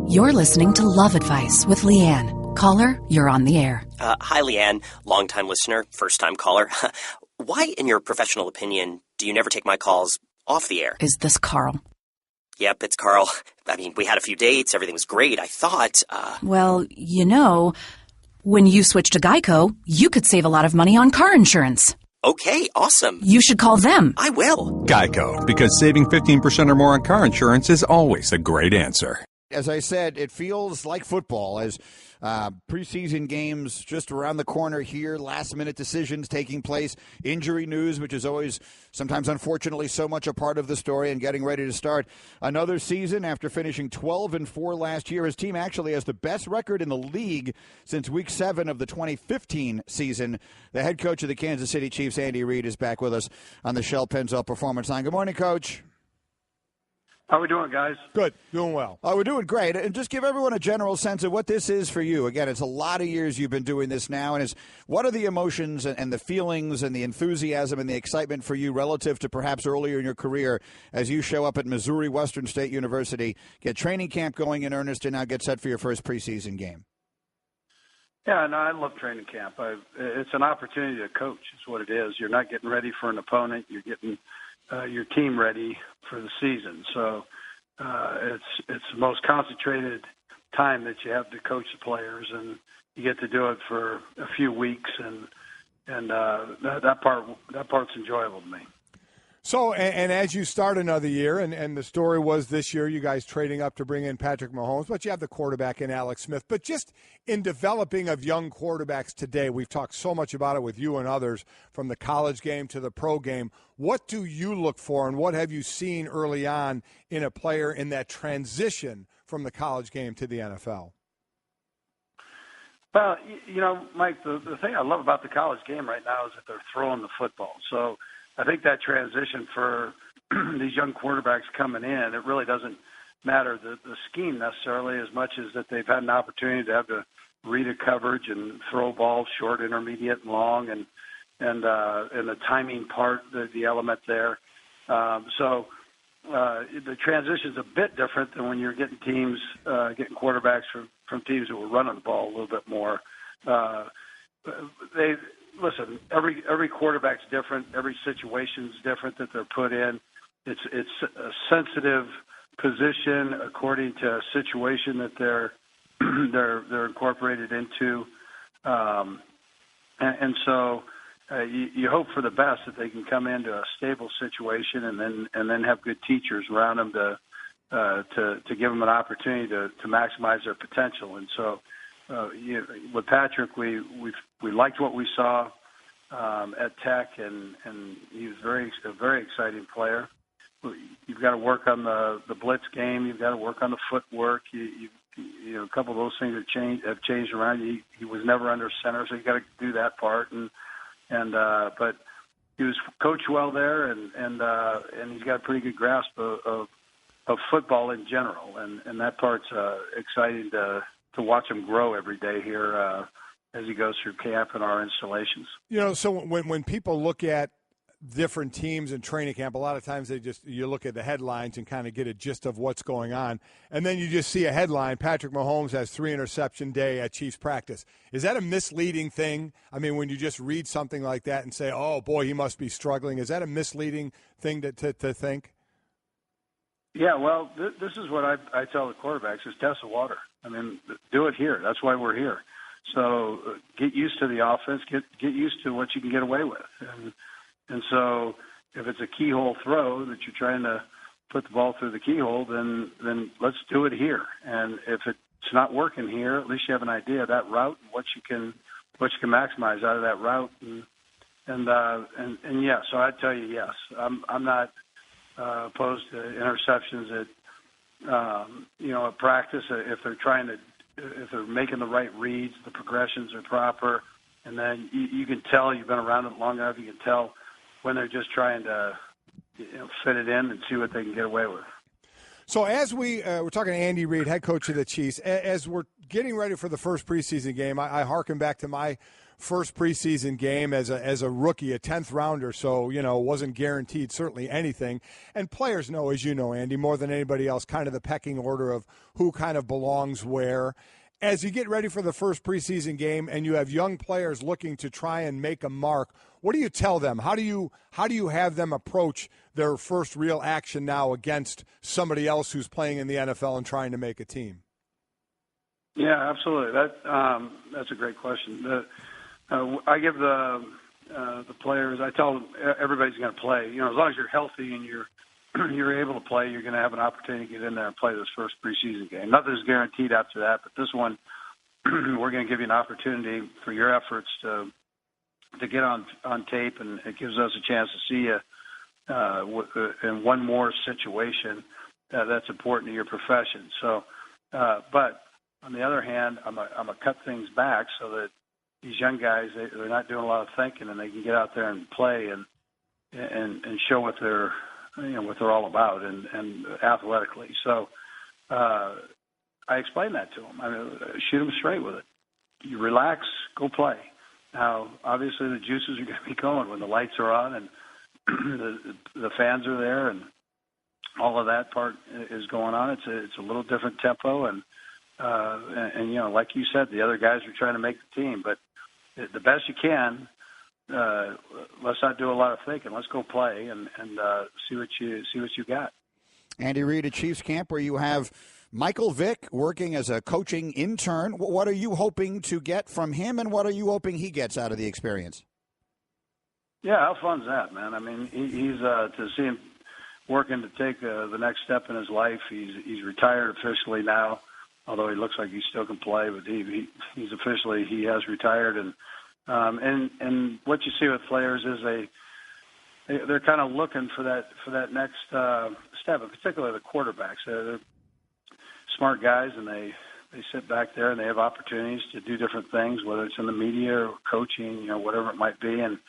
You're listening to Love Advice with Leanne. Caller, you're on the air. Hi, Leanne. Long-time listener, first-time caller. Why, in your professional opinion, do you never take my calls off the air? Is this Carl? Yep, it's Carl. I mean, we had a few dates. Everything was great. I thought, Well, when you switch to Geico, you could save a lot of money on car insurance. Okay, awesome. You should call them. I will. Geico, because saving 15% or more on car insurance is always a great answer. As I said, it feels like football as preseason games just around the corner here, last-minute decisions taking place, injury news, which is always sometimes unfortunately so much a part of the story, and getting ready to start another season after finishing 12-4 last year. His team actually has the best record in the league since Week 7 of the 2015 season. The head coach of the Kansas City Chiefs, Andy Reid, is back with us on the Shell Pennzoil Performance Line. Good morning, Coach. How are we doing, guys? Good. Doing well. We're doing great. And just give everyone a general sense of what this is for you. Again, it's a lot of years you've been doing this now. And what are the emotions and the feelings and the enthusiasm and the excitement for you relative to perhaps earlier in your career as you show up at Missouri Western State University, get training camp going in earnest, and now get set for your first preseason game? Yeah, no, I love training camp. It's an opportunity to coach is what it is. You're not getting ready for an opponent. You're getting your team ready for the season. So it's the most concentrated time that you have to coach the players, and you get to do it for a few weeks, and that part's enjoyable to me. So, and as you start another year, and the story was this year, you guys trading up to bring in Patrick Mahomes, but you have the quarterback in Alex Smith. But just in developing of young quarterbacks today, we've talked so much about it with you and others, from the college game to the pro game. What do you look for, and what have you seen early on in a player in that transition from the college game to the NFL? Well, Mike, the thing I love about the college game right now is that they're throwing the football. So I think that transition for these young quarterbacks coming in, it really doesn't matter the scheme necessarily as much as that they've had an opportunity to have to read a coverage and throw balls short, intermediate, and long, and the timing part, the element there. So the transition's a bit different than when you're getting getting quarterbacks from teams that were running the ball a little bit more. Listen, every quarterback's different. Every situation's different that they're put in. It's a sensitive position according to a situation that they're incorporated into, and so you hope for the best that they can come into a stable situation and then have good teachers around them to give them an opportunity to maximize their potential. And so. With Patrick, we liked what we saw at Tech, and he was a very exciting player. You've got to work on the blitz game. You've got to work on the footwork. A couple of those things have changed around. He was never under center, so you got to do that part. But he was coached well there, and he's got a pretty good grasp of football in general, and that part's exciting to watch him grow every day here as he goes through camp and our installations. So when people look at different teams in training camp, a lot of times you look at the headlines and kind of get a gist of what's going on, and then you just see a headline: Patrick Mahomes has 3-interception day at Chiefs practice. Is that a misleading thing? I mean, when you just read something like that and say, "Oh boy, he must be struggling," is that a misleading thing to think? Yeah, well, this is what I tell the quarterbacks: is test the water. I mean, do it here. That's why we're here. So get used to the offense. Get used to what you can get away with. And so if it's a keyhole throw that you're trying to put the ball through the keyhole, then let's do it here. And if it's not working here, at least you have an idea of that route and what you can maximize out of that route. And yeah, so I'd tell you yes. I'm not opposed to interceptions at practice if they're making the right reads, the progressions are proper, and then you can tell you've been around it long enough. You can tell when they're just trying to fit it in and see what they can get away with. So as we're talking to Andy Reid, head coach of the Chiefs, as we're getting ready for the first preseason game, I hearken back to my first preseason game as a rookie, a 10th rounder, so, wasn't guaranteed certainly anything. And players know, as you know, Andy, more than anybody else, kind of the pecking order of who kind of belongs where. as you get ready for the first preseason game and you have young players looking to try and make a mark, what do you tell them? How do you have them approach their first real action now against somebody else who's playing in the NFL and trying to make a team? Yeah, absolutely. That's a great question. I give the players, I tell them everybody's going to play. As long as you're healthy and you're able to play, you're going to have an opportunity to get in there and play this first preseason game. Nothing's guaranteed after that, but this one, we're going to give you an opportunity for your efforts to get on tape, and it gives us a chance to see you in one more situation that's important to your profession. So, but on the other hand, I'm gonna cut things back so that these young guys, they're not doing a lot of thinking, and they can get out there and play and show what they're all about and athletically. So I explain that to them. I mean, shoot them straight with it. You relax, go play. Now, obviously, the juices are going to be going when the lights are on and the fans are there, and all of that part is going on. It's a little different tempo, and like you said, the other guys are trying to make the team, but the best you can. Let's not do a lot of thinking. Let's go play and see what you got. Andy Reid at Chiefs camp, where you have Michael Vick working as a coaching intern. What are you hoping to get from him, and what are you hoping he gets out of the experience? Yeah, how fun's that, man? I mean, he's to see him working to take the next step in his life. He's retired officially now, although he looks like he still can play. But he has retired, and what you see with players is they're kind of looking for that next step, particularly the quarterbacks. They're smart guys, and they sit back there and they have opportunities to do different things, whether it's in the media or coaching, whatever it might be. And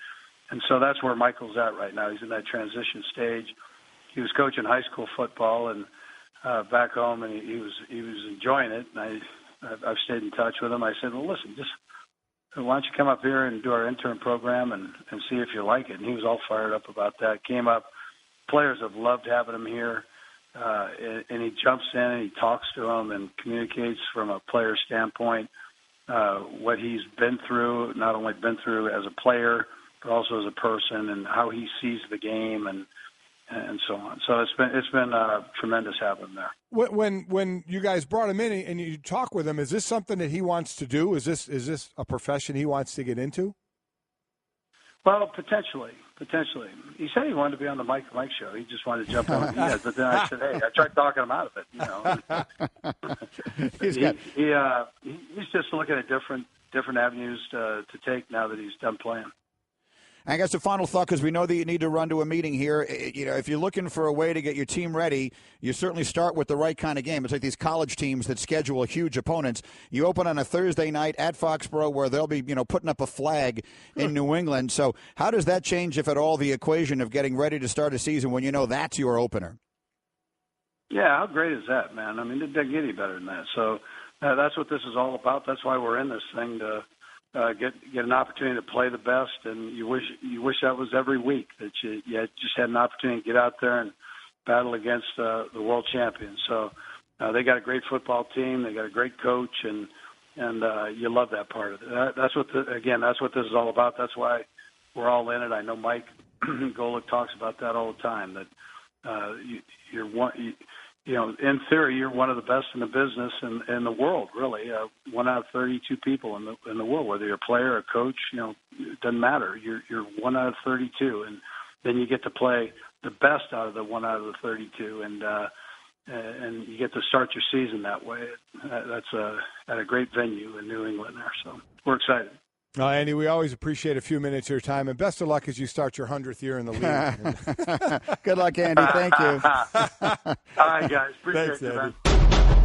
so that's where Michael's at right now. He's in that transition stage. He was coaching high school football and back home, and he was enjoying it. And I've stayed in touch with him. I said, well, listen, just why don't you come up here and do our intern program and see if you like it? And he was all fired up about that. Came up. Players have loved having him here. And he jumps in and he talks to them and communicates from a player standpoint what he's been through, not only been through as a player, but also as a person, and how he sees the game and so on. So it's been tremendous having him there. When you guys brought him in and you talk with him, is this something that he wants to do? Is this a profession he wants to get into? Well, potentially. He said he wanted to be on the Mike and Mike show. He just wanted to jump on. But then I said, hey, I tried talking him out of it. He's just looking at different avenues to take now that he's done playing. I guess the final thought, because we know that you need to run to a meeting here. If you're looking for a way to get your team ready, you certainly start with the right kind of game. It's like these college teams that schedule huge opponents. You open on a Thursday night at Foxborough, where they'll be, putting up a flag in New England. So how does that change, if at all, the equation of getting ready to start a season when you know that's your opener? Yeah, how great is that, man? I mean, it doesn't get any better than that. So that's what this is all about. That's why we're in this thing, to get an opportunity to play the best, and you wish that was every week, that you just had an opportunity to get out there and battle against the world champions. So they got a great football team, they got a great coach, and you love that part of it. That's what this is all about. That's why we're all in it. I know Mike Golic talks about that all the time. That you're one. In theory, you're one of the best in the business in the world, really. 1 out of 32 people in the world, whether you're a player or a coach, it doesn't matter. You're 1 out of 32, and then you get to play the best out of the 1 out of the 32, and you get to start your season that way. That's at a great venue in New England there, so we're excited. Andy, we always appreciate a few minutes of your time, and best of luck as you start your 100th year in the league. Good luck, Andy. Thank you. All right, guys. Appreciate it, man.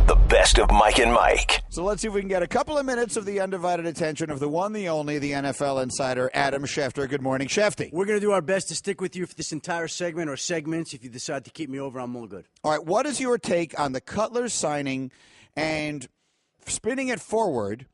The best of Mike and Mike. So let's see if we can get a couple of minutes of the undivided attention of the one, the only, the NFL insider, Adam Schefter. Good morning, Shefty. We're going to do our best to stick with you for this entire segment or segments. If you decide to keep me over, I'm all good. All right, what is your take on the Cutler signing, and spinning it forward,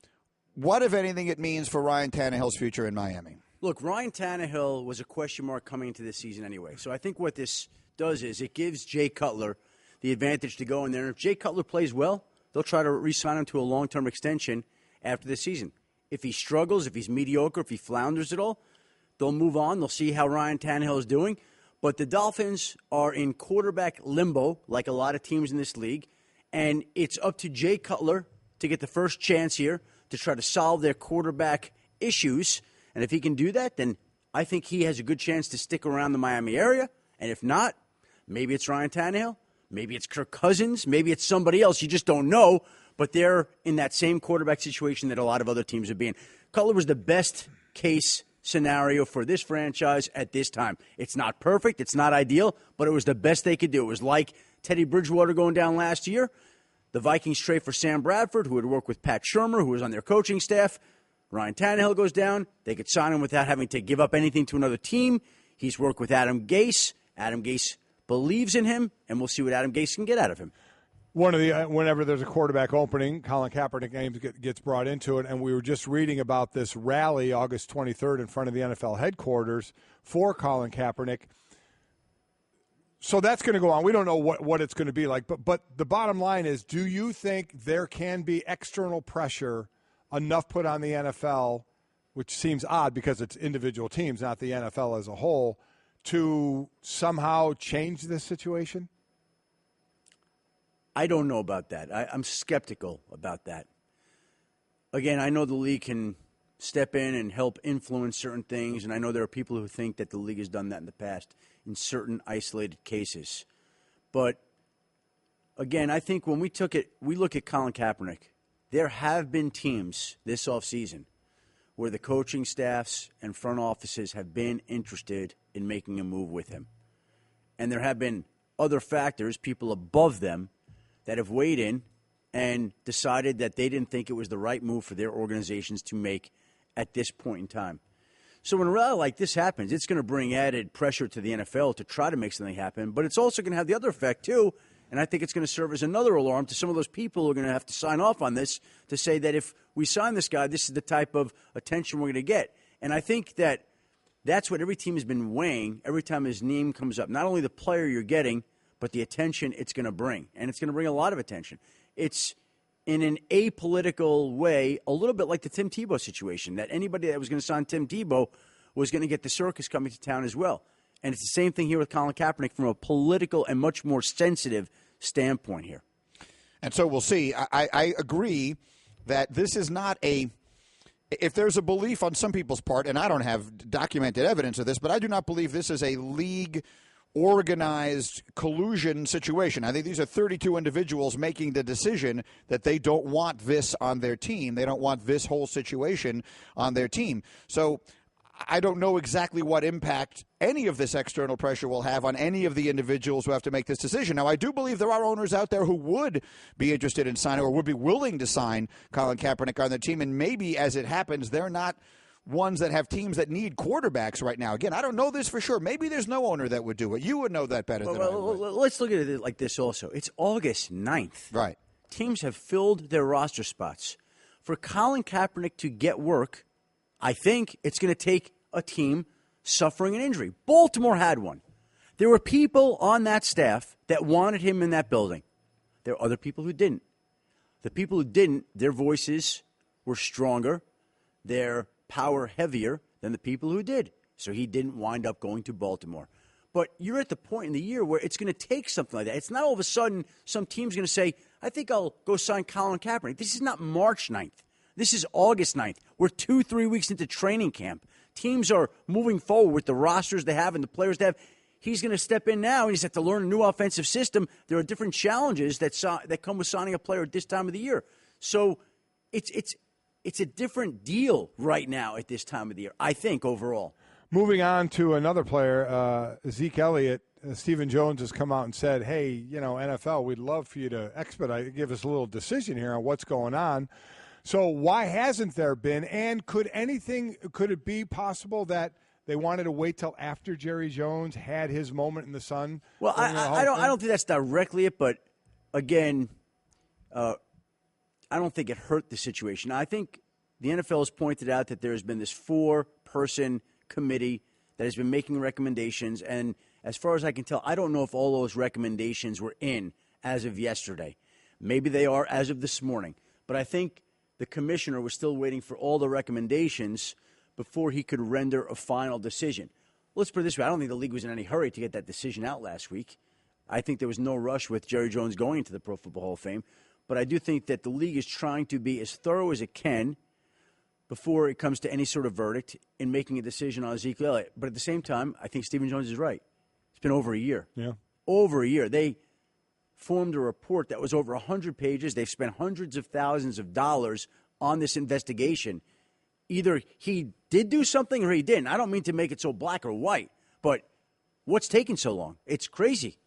what, if anything, it means for Ryan Tannehill's future in Miami? Look, Ryan Tannehill was a question mark coming into this season anyway. So I think what this does is it gives Jay Cutler the advantage to go in there. And if Jay Cutler plays well, they'll try to re-sign him to a long-term extension after the season. If he struggles, if he's mediocre, if he flounders at all, they'll move on. They'll see how Ryan Tannehill is doing. But the Dolphins are in quarterback limbo, like a lot of teams in this league, and it's up to Jay Cutler to get the first chance here to try to solve their quarterback issues. And if he can do that, then I think he has a good chance to stick around the Miami area. And if not, maybe it's Ryan Tannehill, maybe it's Kirk Cousins, maybe it's somebody else. You just don't know. But they're in that same quarterback situation that a lot of other teams would be in. Cutler was the best case scenario for this franchise at this time. It's not perfect. It's not ideal, but it was the best they could do. It was like Teddy Bridgewater going down last year. The Vikings trade for Sam Bradford, who would work with Pat Shurmur, who was on their coaching staff. Ryan Tannehill goes down. They could sign him without having to give up anything to another team. He's worked with Adam Gase. Adam Gase believes in him, and we'll see what Adam Gase can get out of him. Whenever there's a quarterback opening, Colin Kaepernick name gets brought into it, and we were just reading about this rally August 23rd in front of the NFL headquarters for Colin Kaepernick. So that's going to go on. We don't know what it's going to be like, but the bottom line is, do you think there can be external pressure enough put on the NFL, which seems odd because it's individual teams, not the NFL as a whole, to somehow change this situation? I don't know about that. I'm skeptical about that. Again, I know the league can step in and help influence certain things, and I know there are people who think that the league has done that in the past in certain isolated cases. But, again, I think when we look at Colin Kaepernick, there have been teams this offseason where the coaching staffs and front offices have been interested in making a move with him. And there have been other factors, people above them, that have weighed in and decided that they didn't think it was the right move for their organizations to make at this point in time. So when a rally like this happens, it's going to bring added pressure to the NFL to try to make something happen, but it's also going to have the other effect, too, and I think it's going to serve as another alarm to some of those people who are going to have to sign off on this to say that if we sign this guy, this is the type of attention we're going to get. And I think that that's what every team has been weighing every time his name comes up. Not only the player you're getting, but the attention it's going to bring. And it's going to bring a lot of attention. It's, in an apolitical way, a little bit like the Tim Tebow situation, that anybody that was going to sign Tim Tebow was going to get the circus coming to town as well. And it's the same thing here with Colin Kaepernick from a political and much more sensitive standpoint here. And so we'll see. I agree that this is not if there's a belief on some people's part, and I don't have documented evidence of this, but I do not believe this is a league organized collusion situation. I think these are 32 individuals making the decision that they don't want this on their team. They don't want this whole situation on their team. So I don't know exactly what impact any of this external pressure will have on any of the individuals who have to make this decision. Now, I do believe there are owners out there who would be interested in signing or would be willing to sign Colin Kaepernick on their team, and maybe as it happens, they're not ones that have teams that need quarterbacks right now. Again, I don't know this for sure. Maybe there's no owner that would do it. You would know that better than I would. Let's look at it like this also. It's August 9th. Right. Teams have filled their roster spots. For Colin Kaepernick to get work, I think it's going to take a team suffering an injury. Baltimore had one. There were people on that staff that wanted him in that building. There are other people who didn't. The people who didn't, their voices were stronger. Their power heavier than the people who did. So he didn't wind up going to Baltimore. But you're at the point in the year where it's going to take something like that. It's not all of a sudden some team's going to say, I think I'll go sign Colin Kaepernick. This is not March 9th. This is August 9th. We're 2-3 weeks into training camp. Teams are moving forward with the rosters they have and the players they have. He's going to step in now, and he's had to learn a new offensive system. There are different challenges that come with signing a player at this time of the year. So it's a different deal right now at this time of the year, I think, overall. Moving on to another player, Zeke Elliott. Stephen Jones has come out and said, hey, NFL, we'd love for you to give us a little decision here on what's going on. So why hasn't there been? And could it be possible that they wanted to wait till after Jerry Jones had his moment in the sun? Well, I don't think that's directly it, but again, I don't think it hurt the situation. Now, I think the NFL has pointed out that there has been this 4-person committee that has been making recommendations, and as far as I can tell, I don't know if all those recommendations were in as of yesterday. Maybe they are as of this morning. But I think the commissioner was still waiting for all the recommendations before he could render a final decision. Let's put it this way. I don't think the league was in any hurry to get that decision out last week. I think there was no rush with Jerry Jones going into the Pro Football Hall of Fame. But I do think that the league is trying to be as thorough as it can before it comes to any sort of verdict in making a decision on Ezekiel Elliott. But at the same time, I think Stephen Jones is right. It's been over a year. Yeah. Over a year. They formed a report that was over 100 pages. They've spent hundreds of thousands of dollars on this investigation. Either he did do something or he didn't. I don't mean to make it so black or white, but what's taking so long? It's crazy.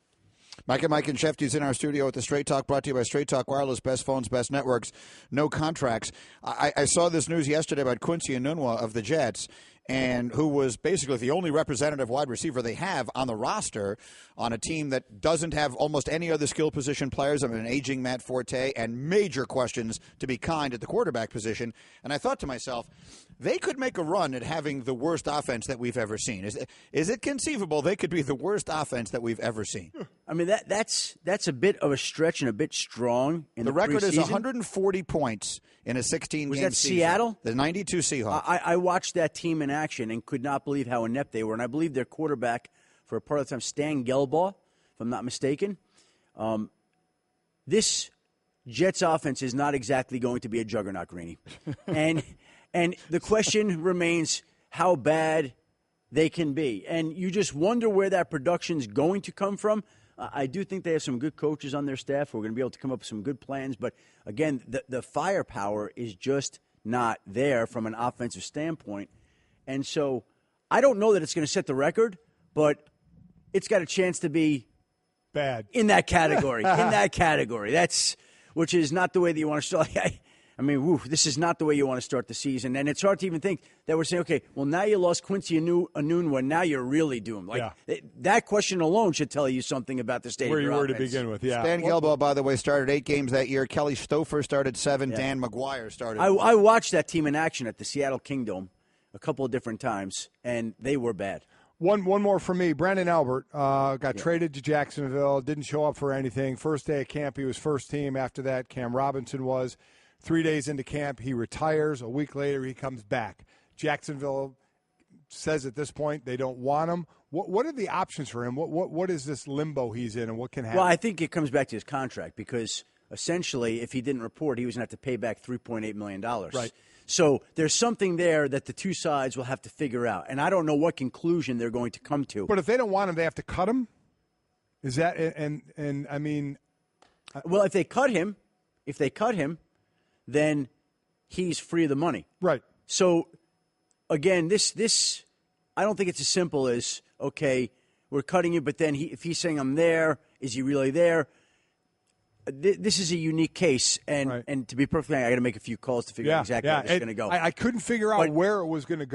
Mike and Schefter's in our studio at the Straight Talk, brought to you by Straight Talk Wireless, best phones, best networks, no contracts. I saw this news yesterday about Quincy Enunwa of the Jets, and who was basically the only representative wide receiver they have on the roster on a team that doesn't have almost any other skill position players. I mean, an aging Matt Forte and major questions, to be kind, at the quarterback position. And I thought to myself, they could make a run at having the worst offense that we've ever seen. Is it conceivable they could be the worst offense that we've ever seen? I mean, that's a bit of a stretch and a bit strong. In the record preseason. is 140 points in a 16-game Was that season. Seattle? The 92 Seahawks. I watched that team in action and could not believe how inept they were. And I believe their quarterback, for a part of the time, Stan Gelbaugh, if I'm not mistaken. This Jets offense is not exactly going to be a juggernaut, Greeny. And the question remains how bad they can be. And you just wonder where that production's going to come from. I do think they have some good coaches on their staff who are going to be able to come up with some good plans. But, again, the firepower is just not there from an offensive standpoint. And so I don't know that it's going to set the record, but it's got a chance to be bad in that category. Which is not the way that you want to start. I mean, this is not the way you want to start the season. And it's hard to even think that we're saying, okay, well, now you lost Quincy Enunwa, now you're really doomed. That question alone should tell you something about the state where of your you were offense. to begin with. Yeah. Stan Gelbaugh, by the way, started 8 games that year. Kelly Stouffer started 7. Yeah. Dan McGuire started. I watched that team in action at the Seattle Kingdom a couple of different times, and they were bad. One more for me. Brandon Albert got traded to Jacksonville, didn't show up for anything. First day of camp, he was first team. After that, Cam Robinson was. 3 days into camp, he retires. A week later, he comes back. Jacksonville says at this point they don't want him. What are the options for him? What is this limbo he's in, and what can happen? Well, I think it comes back to his contract because essentially, if he didn't report, he was going to have to pay back $3.8 million. Right. So there's something there that the two sides will have to figure out, and I don't know what conclusion they're going to come to. But if they don't want him, they have to cut him? Is that and I mean, well, if they cut him, then he's free of the money. Right. So, again, this I don't think it's as simple as, okay, we're cutting you, but then if he's saying I'm there, is he really there? This is a unique case, and to be perfectly honest, I got to make a few calls to figure out exactly how this is going to go. I couldn't figure out where it was going to go.